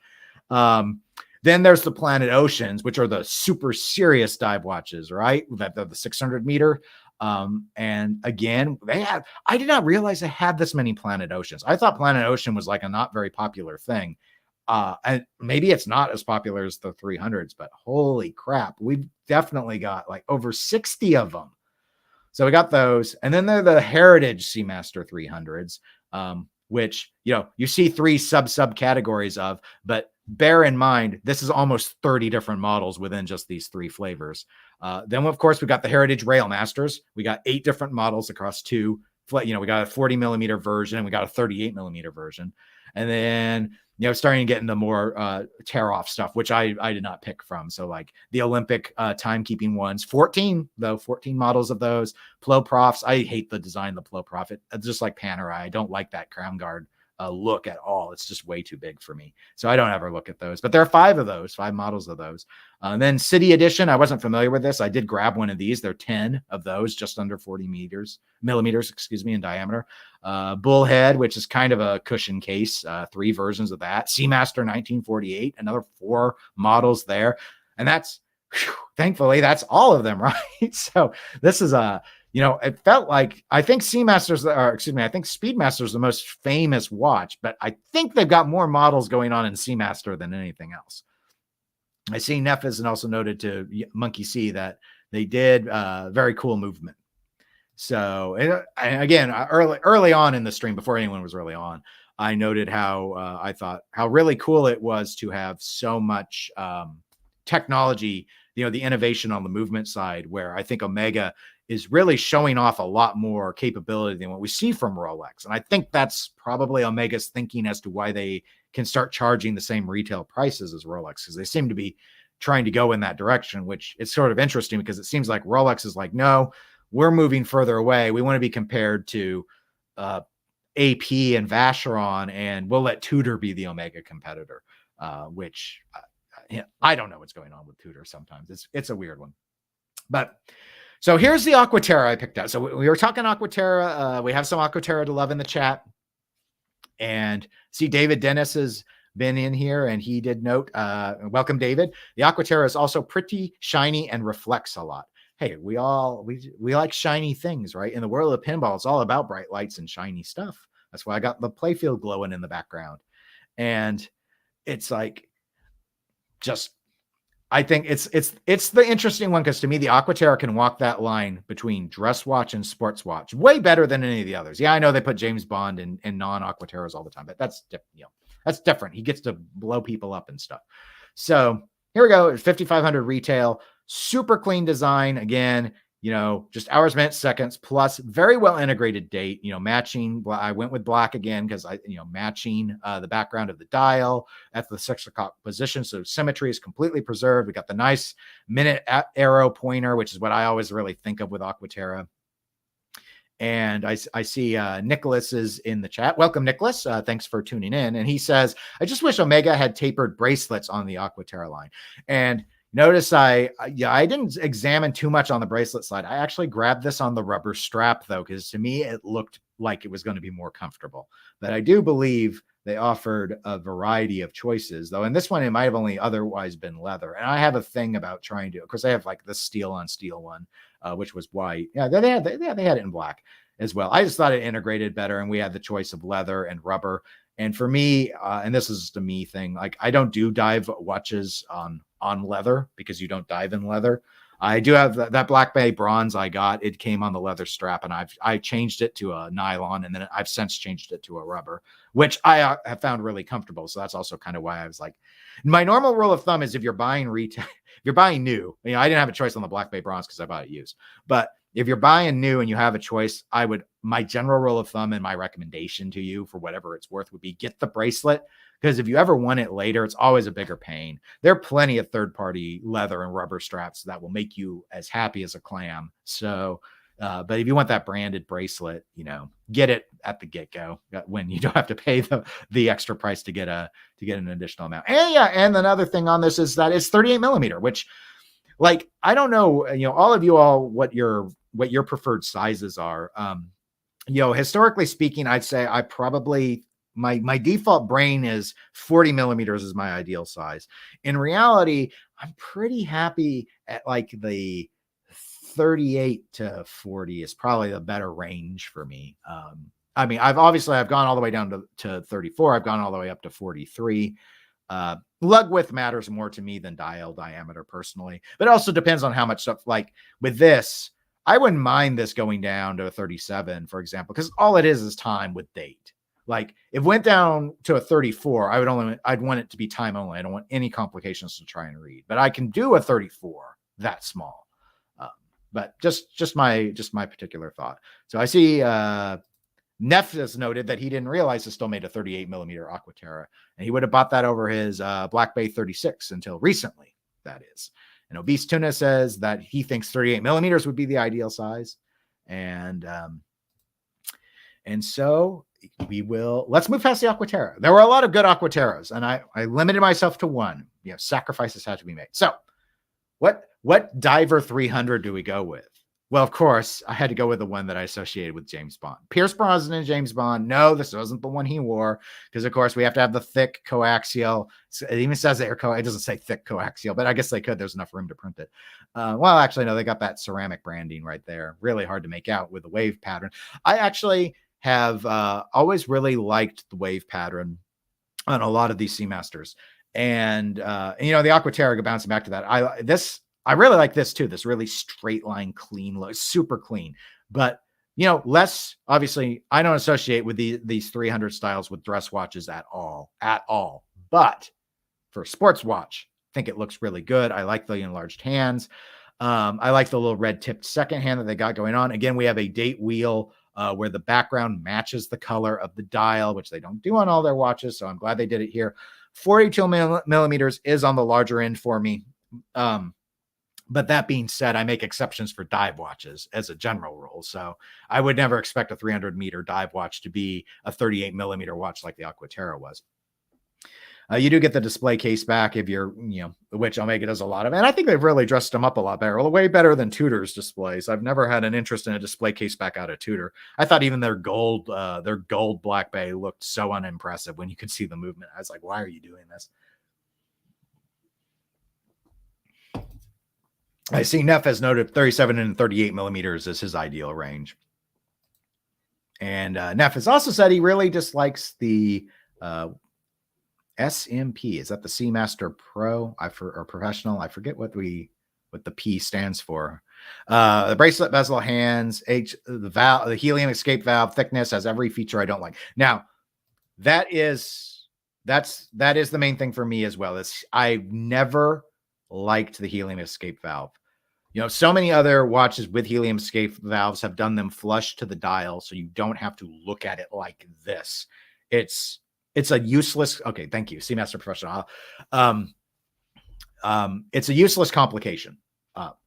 Then there's the Planet Oceans, which are the super serious dive watches, right? That the 600 meter. And again, I did not realize they had this many Planet Oceans. I thought Planet Ocean was like a not very popular thing. And maybe it's not as popular as the 300s, but holy crap, we've definitely got like over 60 of them. So we got those. And then they're the Heritage Seamaster 300s, which, you see 3 sub categories of, but bear in mind, this is almost 30 different models within just these 3 flavors. Then, of course, we got the Heritage Rail Masters. We got 8 different models across 2. We got a 40 millimeter version and we got a 38 millimeter version. And then, starting to get into more tear-off stuff, which I did not pick from. So like the Olympic timekeeping ones, 14 models of those. Ploprofs, I hate the design of the Ploprof. It's just like Panerai. I don't like that crown guard look at all. It's just way too big for me. So I don't ever look at those, but there are 5 models of those. And then City Edition, I wasn't familiar with this. I did grab one of these. There are 10 of those, just under 40 millimeters, in diameter. Bullhead, which is kind of a cushion case, 3 versions of that. Seamaster 1948, another 4 models there. And that's, thankfully, that's all of them, right? So this is it felt like, I think Speedmaster is the most famous watch, but I think they've got more models going on in Seamaster than anything else. I see Nephis and also noted to Monkey C that they did very cool movement. So again, early on in the stream, before anyone was really on, I noted how I thought how really cool it was to have so much technology, the innovation on the movement side, where I think Omega is really showing off a lot more capability than what we see from Rolex. And I think that's probably Omega's thinking as to why they can start charging the same retail prices as Rolex, because they seem to be trying to go in that direction, which is sort of interesting because it seems like Rolex is like, no, we're moving further away. We want to be compared to AP and Vacheron, and we'll let Tudor be the Omega competitor, which I don't know what's going on with Tudor sometimes. It's a weird one. But so here's the Aqua Terra I picked out. So we were talking Aqua Terra. We have some Aqua Terra to love in the chat. And see, David Dennis has been in here and he did note, welcome, David. The Aqua Terra is also pretty shiny and reflects a lot. Hey, we like shiny things, right? In the world of pinball, it's all about bright lights and shiny stuff. That's why I got the playfield glowing in the background. And it's like, I think it's the interesting one, because to me, the Aqua Terra can walk that line between dress watch and sports watch way better than any of the others. Yeah, I know they put James Bond in non-Aqua Terras all the time, but that's different. He gets to blow people up and stuff. So here we go. 5,500 retail. super clean design. Again, just hours, minutes, seconds, plus very well integrated date, matching. I went with black again because matching the background of the dial at the 6 o'clock position. So symmetry is completely preserved. We got the nice minute arrow pointer, which is what I always really think of with Aqua Terra. And I see Nicholas is in the chat. Welcome, Nicholas. Thanks for tuning in. And he says, I just wish Omega had tapered bracelets on the Aqua Terra line. And notice I didn't examine too much on the bracelet side. I actually grabbed this on the rubber strap, though, because to me, it looked like it was going to be more comfortable. But I do believe they offered a variety of choices, though. And this one, it might have only otherwise been leather. And I have a thing about trying to, of course, they have like the steel on steel one, which was white. Yeah, they had it in black as well. I just thought it integrated better. And we had the choice of leather and rubber. And for me, and this is just a me thing, like I don't do dive watches on leather because you don't dive in leather. I do have that Black Bay bronze I got. It came on the leather strap, and I changed it to a nylon, and then I've since changed it to a rubber, which I have found really comfortable. So that's also kind of why I was like, my normal rule of thumb is if you're buying retail, if you're buying new, I didn't have a choice on the Black Bay bronze because I bought it used, but if you're buying new and you have a choice, my general rule of thumb and my recommendation to you for whatever it's worth would be get the bracelet. Because if you ever want it later, it's always a bigger pain. There are plenty of third-party leather and rubber straps that will make you as happy as a clam. So, but if you want that branded bracelet, get it at the get-go when you don't have to pay the extra price to get an additional amount. And another thing on this is that it's 38 millimeter, which, like, I don't know, all of you what your preferred sizes are. Historically speaking, I'd say I probably. My default brain is 40 millimeters is my ideal size. In reality, I'm pretty happy at like the 38 to 40 is probably the better range for me. I've gone all the way down to 34. I've gone all the way up to 43. Lug width matters more to me than dial diameter personally, but it also depends on how much stuff. Like with this, I wouldn't mind this going down to a 37, for example, because all it is time with date. Like if it went down to a 34, I'd want it to be time only. I don't want any complications to try and read, but I can do a 34 that small. But just my particular thought. So I see Neff has noted that he didn't realize it still made a 38 millimeter Aqua Terra, and he would have bought that over his Black Bay 36 until recently. That is. And Obese Tuna says that he thinks 38 millimeters would be the ideal size, and so let's move past the Aqua Terra. There were a lot of good Aqua Terras, and I limited myself to one. Sacrifices had to be made. So what Diver 300 do we go with? Well, of course, I had to go with the one that I associated with James Bond. Pierce Brosnan and James Bond. No, this wasn't the one he wore, because, of course, we have to have the thick coaxial. It even says it doesn't say thick coaxial, but I guess they could. There's enough room to print it. Well, actually, no, they got that ceramic branding right there. Really hard to make out with the wave pattern. I actually have always really liked the wave pattern on a lot of these Seamasters. And the Aqua Terra, bouncing back to that, I really like this too. This really straight line, clean look, super clean. But less obviously, I don't associate with these 300 styles with dress watches at all. But for a sports watch, I think it looks really good. I like the enlarged hands. I like the little red tipped second hand that they got going on. Again, we have a date wheel where the background matches the color of the dial, which they don't do on all their watches. So I'm glad they did it here. 42 millimeters is on the larger end for me. But that being said, I make exceptions for dive watches as a general rule. So I would never expect a 300 meter dive watch to be a 38 millimeter watch like the Aqua Terra was. You do get the display case back if you're, which Omega does a lot of. And I think they've really dressed them up a lot better, way better than Tudor's displays. I've never had an interest in a display case back out of Tudor. I thought even their gold Black Bay looked so unimpressive when you could see the movement. I was like, why are you doing this? I see Neff has noted 37 and 38 millimeters is his ideal range. And Neff has also said he really dislikes the SMP. Is that the Seamaster Pro or Professional? I forget what the P stands for. The bracelet bezel hands, the helium escape valve thickness has every feature I don't like. Now, that is the main thing for me as well. I've never liked the helium escape valve. You know, so many other watches with helium escape valves have done them flush to the dial, so you don't have to look at it like this. It's a useless. Okay, thank you, Seamaster Professional. It's a useless complication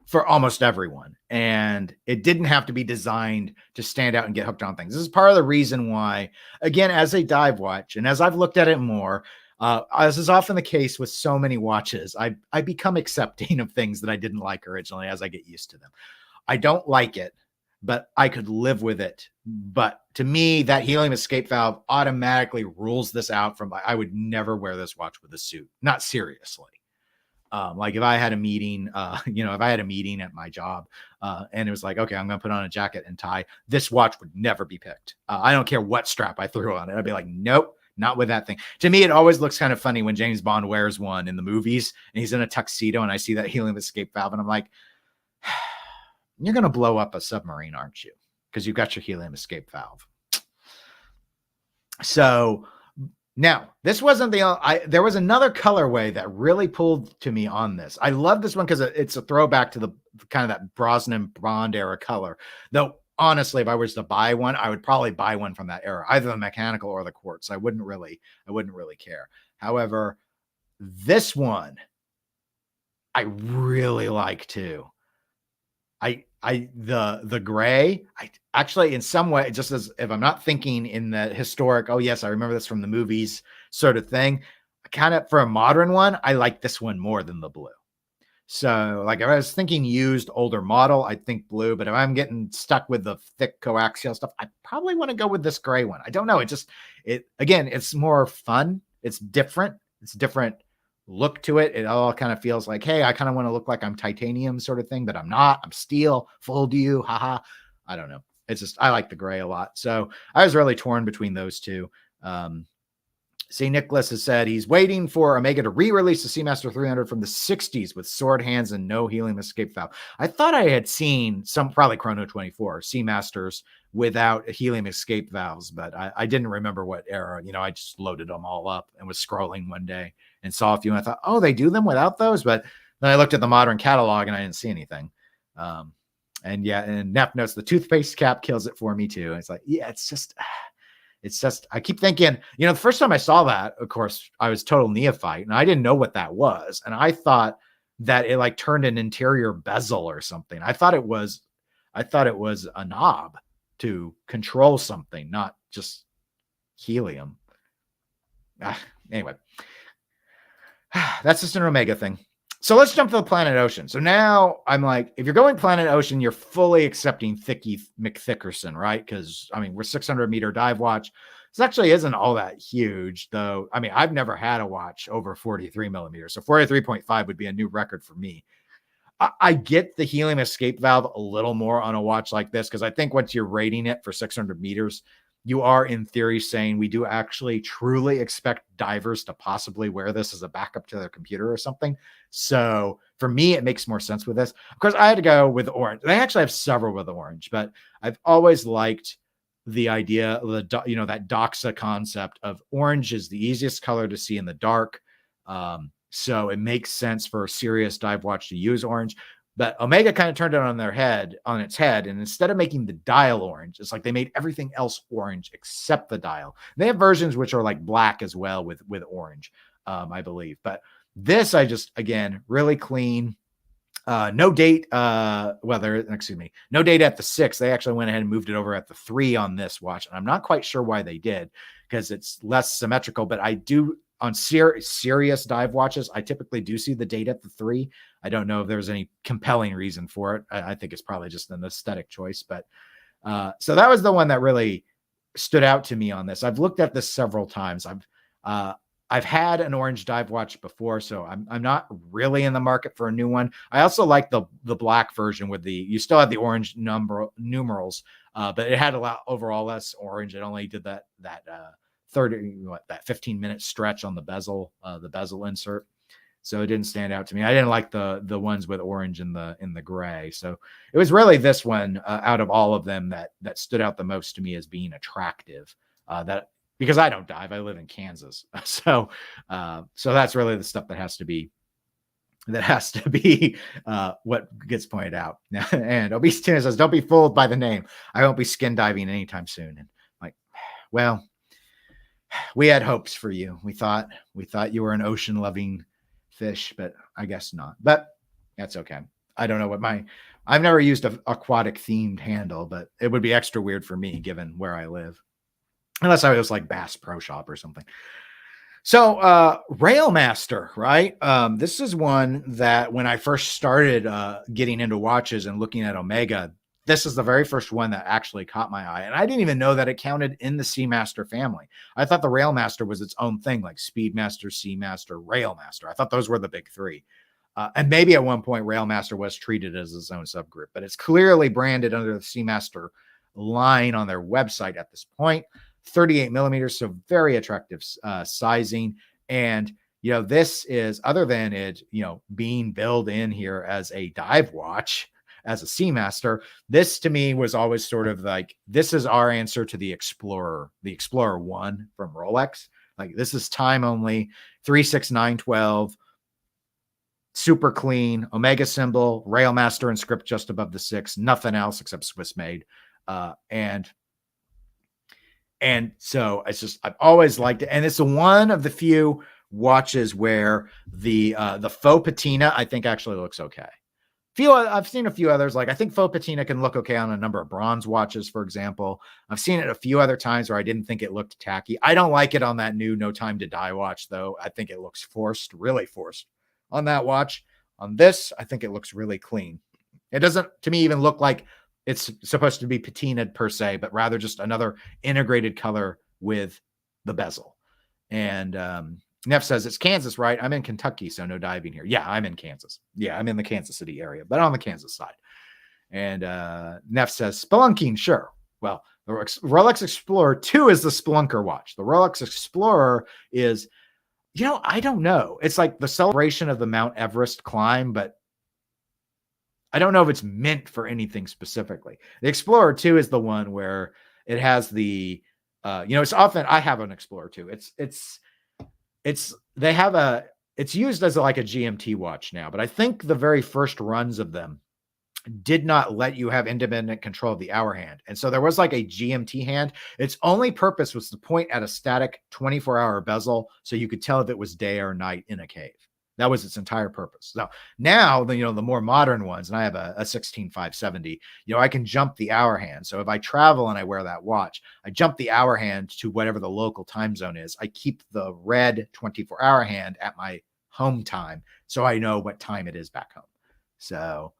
for almost everyone, and it didn't have to be designed to stand out and get hooked on things. This is part of the reason why, again, as a dive watch, and as I've looked at it more, as is often the case with so many watches, I become accepting of things that I didn't like originally as I get used to them. I don't like it, but I could live with it. But to me, that helium escape valve automatically rules this out from, I would never wear this watch with a suit. Not seriously. Like if I had a meeting, if I had a meeting at my job and it was like, okay, I'm going to put on a jacket and tie, this watch would never be picked. I don't care what strap I threw on it. I'd be like, nope. Not with that thing. To me, it always looks kind of funny when James Bond wears one in the movies and he's in a tuxedo and I see that helium escape valve and I'm like, you're going to blow up a submarine, aren't you? Because you've got your helium escape valve. So now, this wasn't there was another colorway that really pulled to me on this. I love this one because it's a throwback to the kind of that Brosnan Bond era color. Though, honestly, if I was to buy one, I would probably buy one from that era, either the mechanical or the quartz. I wouldn't really care. However, this one I really like too. The gray, I actually, in some way, just as if I'm not thinking in the historic, oh yes, I remember this from the movies sort of thing, kind of for a modern one, I like this one more than the blue. So like if I was thinking used older model, I think blue, but if I'm getting stuck with the thick coaxial stuff, I probably want to go with this gray one. I don't know. Again, it's more fun. It's different look to it. It all kind of feels like, hey, I kind of want to look like I'm titanium sort of thing, but I'm not. I'm steel. Fooled you. Haha. I don't know. It's just, I like the gray a lot. So I was really torn between those two. See, Nicholas has said he's waiting for Omega to re-release the Seamaster 300 from the 60s with sword hands and no helium escape valve. I thought I had seen some, probably Chrono 24 Seamasters without helium escape valves, but I didn't remember what era. You know, I just loaded them all up and was scrolling one day and saw a few, and I thought, oh, they do them without those? But then I looked at the modern catalog and I didn't see anything. And Neff notes the toothpaste cap kills it for me too. And it's like, yeah, it's just, I keep thinking, the first time I saw that, of course, I was total neophyte and I didn't know what that was. And I thought that it like turned an interior bezel or something. I thought it was a knob to control something, not just helium. Anyway, that's just an Omega thing. So let's jump to the Planet Ocean. So now I'm like, if you're going Planet Ocean, you're fully accepting Thicky McThickerson, right? Because, we're 600-meter dive watch. This actually isn't all that huge, though. I've never had a watch over 43 millimeters. So 43.5 would be a new record for me. I get the helium escape valve a little more on a watch like this, because I think once you're rating it for 600 meters, you are in theory saying we do actually truly expect divers to possibly wear this as a backup to their computer or something. So for me, it makes more sense with this. Of course, I had to go with orange. They actually have several with orange, but I've always liked the idea of that doxa concept of orange is the easiest color to see in the dark. So it makes sense for a serious dive watch to use orange. But Omega kind of turned it on its head. And instead of making the dial orange, it's like they made everything else orange except the dial. They have versions which are like black as well with orange, I believe. But this, again, really clean. No date. No date at the 6. They actually went ahead and moved it over at the 3 on this watch. And I'm not quite sure why they did, because it's less symmetrical. But I do, on serious dive watches, I typically do see the date at the 3. I don't know if there's any compelling reason for it. I think it's probably just an aesthetic choice. But so that was the one that really stood out to me on this. I've looked at this several times. I've had an orange dive watch before, so I'm not really in the market for a new one. I also like the black version with you still have the orange numerals, but it had a lot overall less orange. It only did that 15-minute stretch on the bezel insert. So it didn't stand out to me. I didn't like the ones with orange in the gray. So it was really this one out of all of them that stood out the most to me as being attractive. Because I don't dive, I live in Kansas. So that's really the stuff that has to be that has to be what gets pointed out. And Obese Tuna says, don't be fooled by the name. I won't be skin diving anytime soon. And like, well, we had hopes for you. We thought you were an ocean loving fish, but I guess not. But that's okay. I don't know what I've never used an aquatic themed handle, but it would be extra weird for me given where I live. Unless I was like Bass Pro Shop or something. So Railmaster, right? This is one that when I first started getting into watches and looking at Omega, this is the very first one that actually caught my eye. And I didn't even know that it counted in the Seamaster family. I thought the Railmaster was its own thing, like Speedmaster, Seamaster, Railmaster. I thought those were the big three. And maybe at one point Railmaster was treated as its own subgroup, but it's clearly branded under the Seamaster line on their website at this point. 38 millimeters, so very attractive sizing. And, you know, this is, other than it, you know, being billed in here as a dive watch, as a Seamaster, this to me was always sort of like, this is our answer to the Explorer 1 from Rolex. Like, this is time only, 36912, super clean, Omega symbol, Railmaster and script just above the 6, nothing else except Swiss made. And so it's just, I've always liked it. And it's one of the few watches where the faux patina, I think, actually looks okay. I've seen a few others. Like, I think faux patina can look okay on a number of bronze watches, for example. I've seen it a few other times where I didn't think it looked tacky. I don't like it on that new No Time to Die watch, though. I think it looks forced, really forced on that watch. On this, I think it looks really clean. It doesn't, to me, even look like it's supposed to be patinaed per se, but rather just another integrated color with the bezel. And Neff says, it's Kansas, right? I'm in Kentucky, so no diving here. Yeah, I'm in Kansas. Yeah, I'm in the Kansas City area, but on the Kansas side. And Neff says, spelunking, sure. Well, the Rolex Explorer 2 is the Spelunker watch. The Rolex Explorer is, you know, I don't know. It's like the celebration of the Mount Everest climb, but I don't know if it's meant for anything specifically. The Explorer 2 is the one where it has the, you know, it's often, I have an Explorer 2. It's used as like a GMT watch now, but I think the very first runs of them did not let you have independent control of the hour hand. And so there was like a GMT hand. Its only purpose was to point at a static 24-hour bezel so you could tell if it was day or night in a cave. That was its entire purpose. So now, you know, the more modern ones, and I have a 16570, you know, I can jump the hour hand. So if I travel and I wear that watch, I jump the hour hand to whatever the local time zone is. I keep the red 24-hour hand at my home time, so I know what time it is back home. So,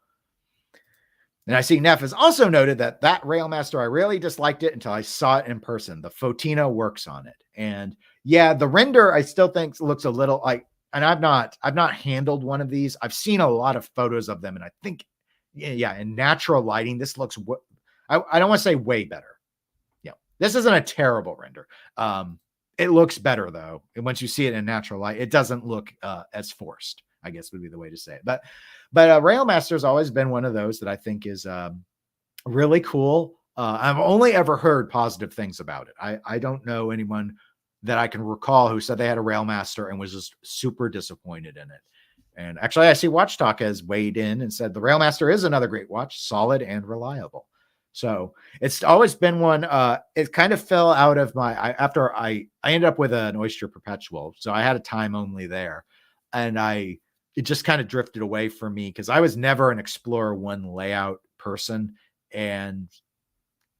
and I see Neff has also noted that Railmaster, I really disliked it until I saw it in person. The Fotina works on it. And yeah, the render, I still think looks a little like, and I've not handled one of these. I've seen a lot of photos of them, and I think, yeah, in natural lighting, this looks, I don't want to say way better. Yeah, this isn't a terrible render. It looks better though. And once you see it in natural light, it doesn't look as forced, I guess would be the way to say it. But Railmaster has always been one of those that I think is really cool. I've only ever heard positive things about it. I don't know anyone that I can recall who said they had a Railmaster and was just super disappointed in it. And actually, I see Watch Talk has weighed in and said the Railmaster is another great watch, solid and reliable. So it's always been one. It kind of fell out of after I ended up with an Oyster Perpetual. So I had a time only there, and it just kind of drifted away from me because I was never an Explorer 1 layout person. And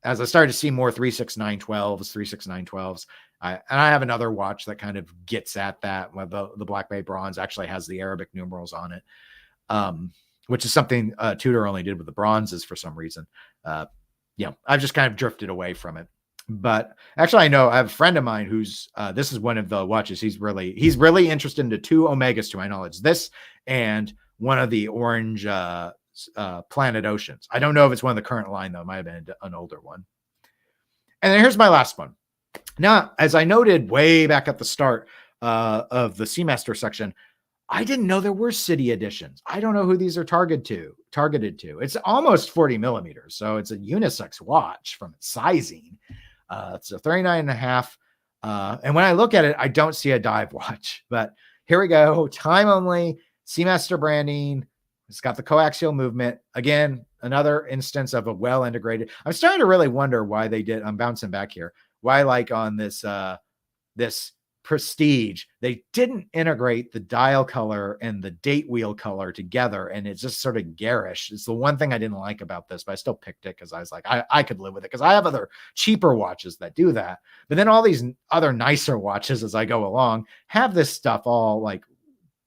as I started to see more 36912s, and I have another watch that kind of gets at that. The Black Bay Bronze actually has the Arabic numerals on it, which is something Tudor only did with the bronzes for some reason. I've just kind of drifted away from it. But actually, I know I have a friend of mine who's this is one of the watches he's really interested into 2 Omegas, to my knowledge. This and one of the orange Planet Oceans. I don't know if it's one of the current line though. It might have been an older one. And then here's my last one. Now, as I noted way back at the start of the Seamaster section, I didn't know there were city editions. I don't know who these are targeted to. It's almost 40 millimeters, so it's a unisex watch from its sizing. It's a 39.5. And when I look at it, I don't see a dive watch. But here we go. Time only. Seamaster branding. It's got the coaxial movement. Again, another instance of a well-integrated. I'm starting to really wonder why they did. I'm bouncing back here. Why, like on this this Prestige, they didn't integrate the dial color and the date wheel color together, and it's just sort of garish. It's the one thing I didn't like about this, but I still picked it because I was like, I could live with it because I have other cheaper watches that do that. But then all these other nicer watches as I go along have this stuff all like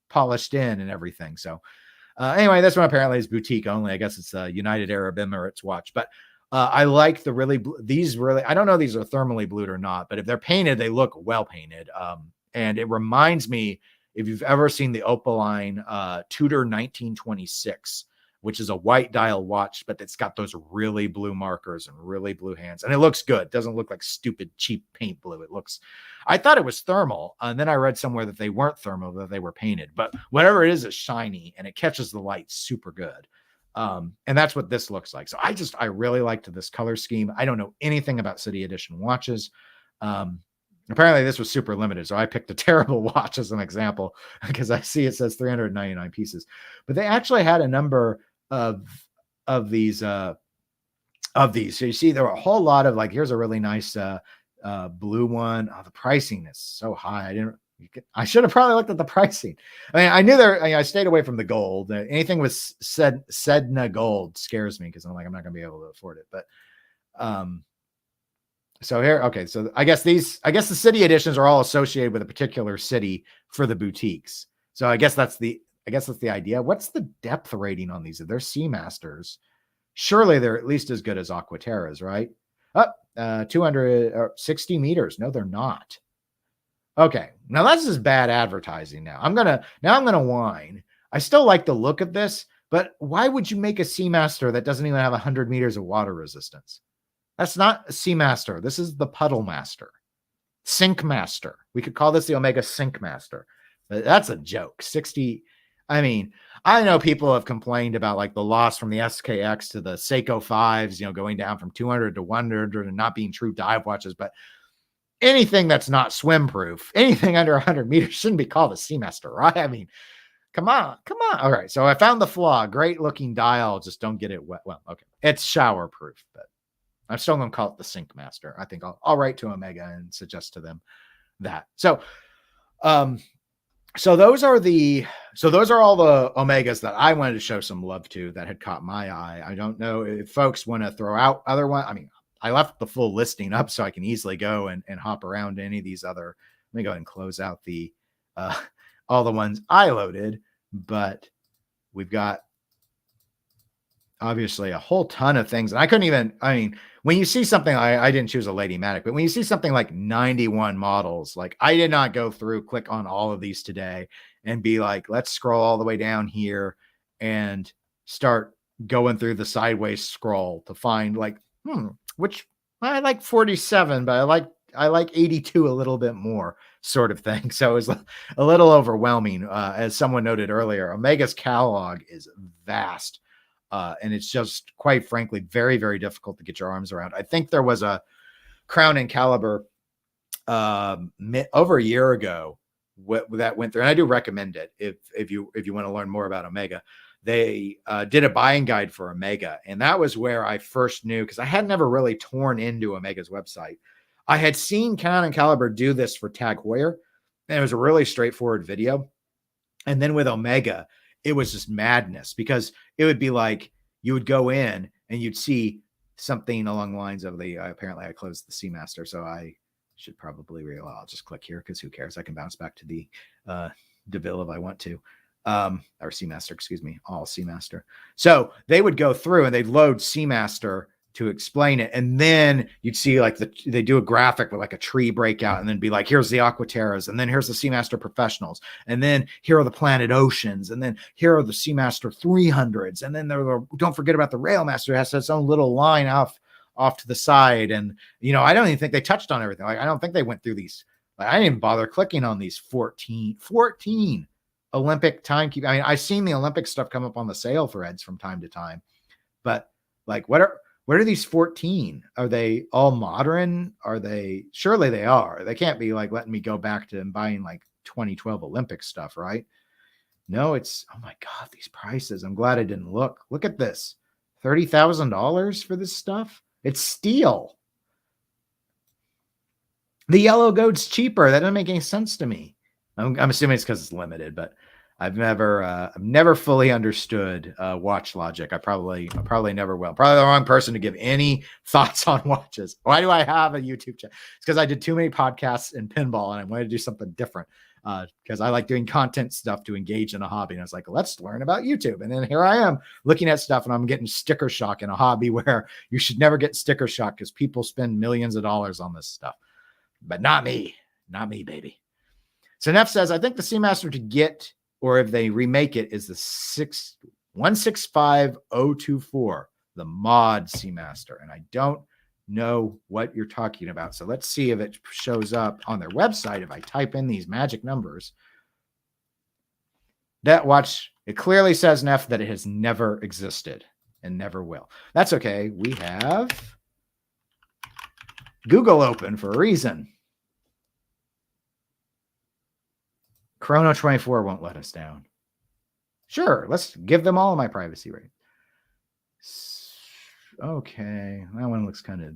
polished in and everything. So anyway, this one apparently is boutique only. I guess it's a United Arab Emirates watch, but I like the these really, I don't know if these are thermally blued or not, but if they're painted, they look well painted. And it reminds me, if you've ever seen the Opaline Tudor 1926, which is a white dial watch, but it's got those really blue markers and really blue hands. And it looks good. It doesn't look like stupid, cheap paint blue. It looks, I thought it was thermal. And then I read somewhere that they weren't thermal, that they were painted. But whatever it is, it's shiny and it catches the light super good. And that's what this looks like. So I really liked this color scheme. I don't know anything about City Edition watches. Apparently this was super limited. So I picked a terrible watch as an example because I see it says 399 pieces, but they actually had a number of these. So you see there were a whole lot of like, here's a really nice blue one. Oh, the pricing is so high. I should have probably looked at the pricing. I mean, I knew I stayed away from the gold. Anything with Sedna gold scares me because I'm like, I'm not going to be able to afford it. But so here, okay. So I guess the city editions are all associated with a particular city for the boutiques. So I guess that's the idea. What's the depth rating on these? If they're Seamasters, surely they're at least as good as Aqua Terras, right? 260 meters. No, they're not. Okay, now this is bad advertising. Now I'm gonna whine. I still like the look of this, but why would you make a Seamaster that doesn't even have 100 meters of water resistance? That's not a Seamaster. This is the Puddle Master, Sink Master. We could call this the Omega Sink Master, but that's a joke. 60. I mean, I know people have complained about like the loss from the SKX to the Seiko 5s, going down from 200 to 100 and not being true dive watches, but anything that's not swim proof, anything under 100 meters shouldn't be called a Seamaster, right? I mean, come on. All right. So I found the flaw. Great looking dial. Just don't get it wet. Well, okay. It's shower proof, but I'm still going to call it the Sink Master. I think I'll write to Omega and suggest to them that. So those are all the Omegas that I wanted to show some love to that had caught my eye. I don't know if folks want to throw out other ones. I mean, I left the full listing up so I can easily go and hop around to any of these other. Let me go ahead and close out the all the ones I loaded, but we've got obviously a whole ton of things. And I couldn't even, I mean, when you see something, I didn't choose a Lady Matic, but when you see something like 91 models, like I did not go through, click on all of these today and be like, let's scroll all the way down here and start going through the sideways scroll to find like, which I like 47, but I like 82 a little bit more sort of thing. So it was a little overwhelming. As someone noted earlier, Omega's catalog is vast. And it's just quite frankly, very, very difficult to get your arms around. I think there was a Crown and Caliber over a year ago that went through, and I do recommend it if you want to learn more about Omega. They did a buying guide for Omega, and that was where I first knew, because I had never really torn into Omega's website. I had seen Crown and Caliber do this for Tag Heuer, and it was a really straightforward video. And then with Omega, it was just madness, because it would be like you would go in and you'd see something along the lines of apparently I closed the Seamaster, so I should probably I'll just click here because who cares? I can bounce back to the Deville if I want to. Or Seamaster, excuse me, all Seamaster. So they would go through and they'd load Seamaster to explain it. And then you'd see like they do a graphic with like a tree breakout and then be like, here's the Aqua Terras, and then here's the Seamaster Professionals, and then here are the Planet Oceans, and then here are the Seamaster 300s, and then don't forget about the Railmaster. It has its own little line off to the side. And I don't even think they touched on everything. Like I don't think they went through these. Like, I didn't even bother clicking on these 14 Olympic timekeeping. I mean, I've seen the Olympic stuff come up on the sale threads from time to time, but like, what are these 14? Are they all modern? Surely they are. They can't be like letting me go back to buying like 2012 Olympic stuff, right? No, it's, oh my God, these prices. I'm glad I didn't look. Look at this. $30,000 for this stuff. It's steel. The yellow goat's cheaper. That doesn't make any sense to me. I'm assuming it's because it's limited, but I've never fully understood watch logic. I probably never will. Probably the wrong person to give any thoughts on watches. Why do I have a YouTube channel? It's because I did too many podcasts in pinball, and I wanted to do something different because I like doing content stuff to engage in a hobby. And I was like, let's learn about YouTube. And then here I am looking at stuff, and I'm getting sticker shock in a hobby where you should never get sticker shock because people spend millions of dollars on this stuff. But not me, baby. So Neff says, I think the Seamaster to get, or if they remake it, is the 165024, the Mod Seamaster. And I don't know what you're talking about. So let's see if it shows up on their website. If I type in these magic numbers, that watch, it clearly says, Neff, that it has never existed and never will. That's okay. We have Google open for a reason. Chrono 24 won't let us down. Sure, let's give them all my privacy rate. Okay, that one looks kind of,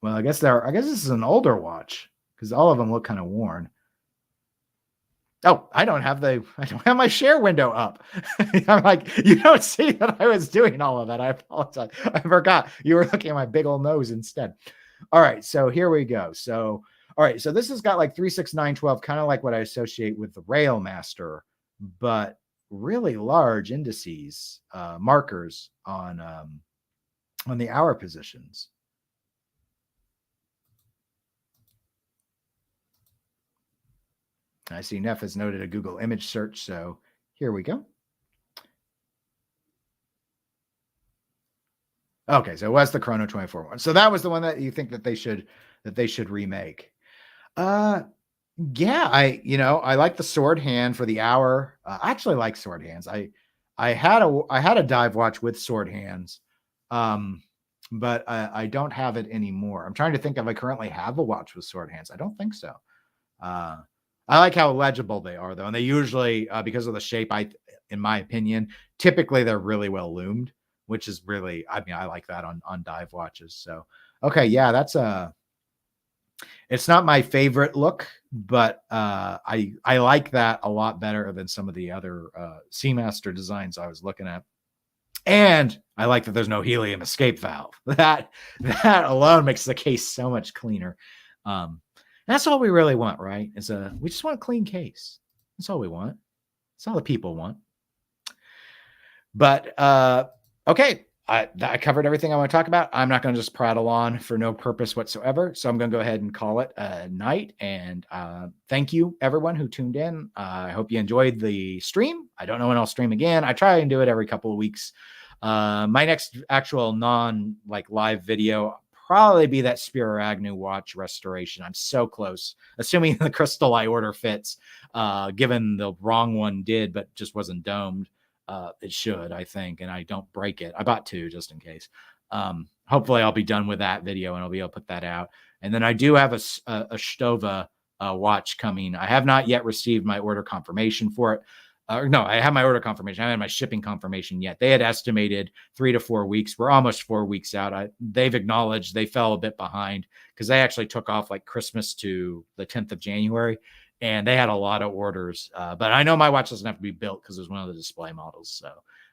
well, I guess this is an older watch because all of them look kind of worn. Oh, I don't have my share window up. I'm like, you don't see that I was doing all of that. I apologize. I forgot. You were looking at my big old nose instead. All right, so here we go. So, all right, so this has got like 3, 6, 9, 12, kind of like what I associate with the Railmaster, but really large indices, markers on the hour positions. I see Neff has noted a Google image search, so here we go. Okay, so it was the Chrono 24 one. So that was the one that you think that they should remake. Yeah, I like the sword hand for the hour. I actually like sword hands. I had a dive watch with sword hands, but I don't have it anymore. I'm trying to think if I currently have a watch with sword hands. I don't think so. I like how legible they are, though, and they usually, because of the shape, in my opinion, typically they're really well loomed, which is really, I mean, I like that on dive watches. So, okay, yeah, it's not my favorite look, but I like that a lot better than some of the other Seamaster designs I was looking at. And I like that there's no helium escape valve. That alone makes the case so much cleaner. That's all we really want, right? We just want a clean case. That's all we want. That's all the people want. But okay, I covered everything I want to talk about. I'm not going to just prattle on for no purpose whatsoever. So I'm going to go ahead and call it a night. And thank you, everyone who tuned in. I hope you enjoyed the stream. I don't know when I'll stream again. I try and do it every couple of weeks. My next actual live video probably be that Spiro Agnew watch restoration. I'm so close, assuming the crystal I order fits, given the wrong one did, but just wasn't domed. It should, I think, and I don't break it. I bought 2 just in case. Hopefully I'll be done with that video and I'll be able to put that out. And then I do have a Stova watch coming. I have not yet received my order confirmation for it. No, I have my order confirmation. I haven't had my shipping confirmation yet. They had estimated 3 to 4 weeks. We're almost 4 weeks out. They've acknowledged they fell a bit behind because they actually took off like Christmas to the 10th of January. And they had a lot of orders. But I know my watch doesn't have to be built because it was one of the display models. So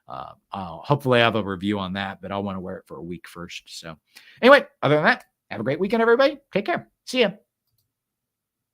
I'll hopefully have a review on that, but I'll want to wear it for a week first. So anyway, other than that, have a great weekend, everybody. Take care. See ya.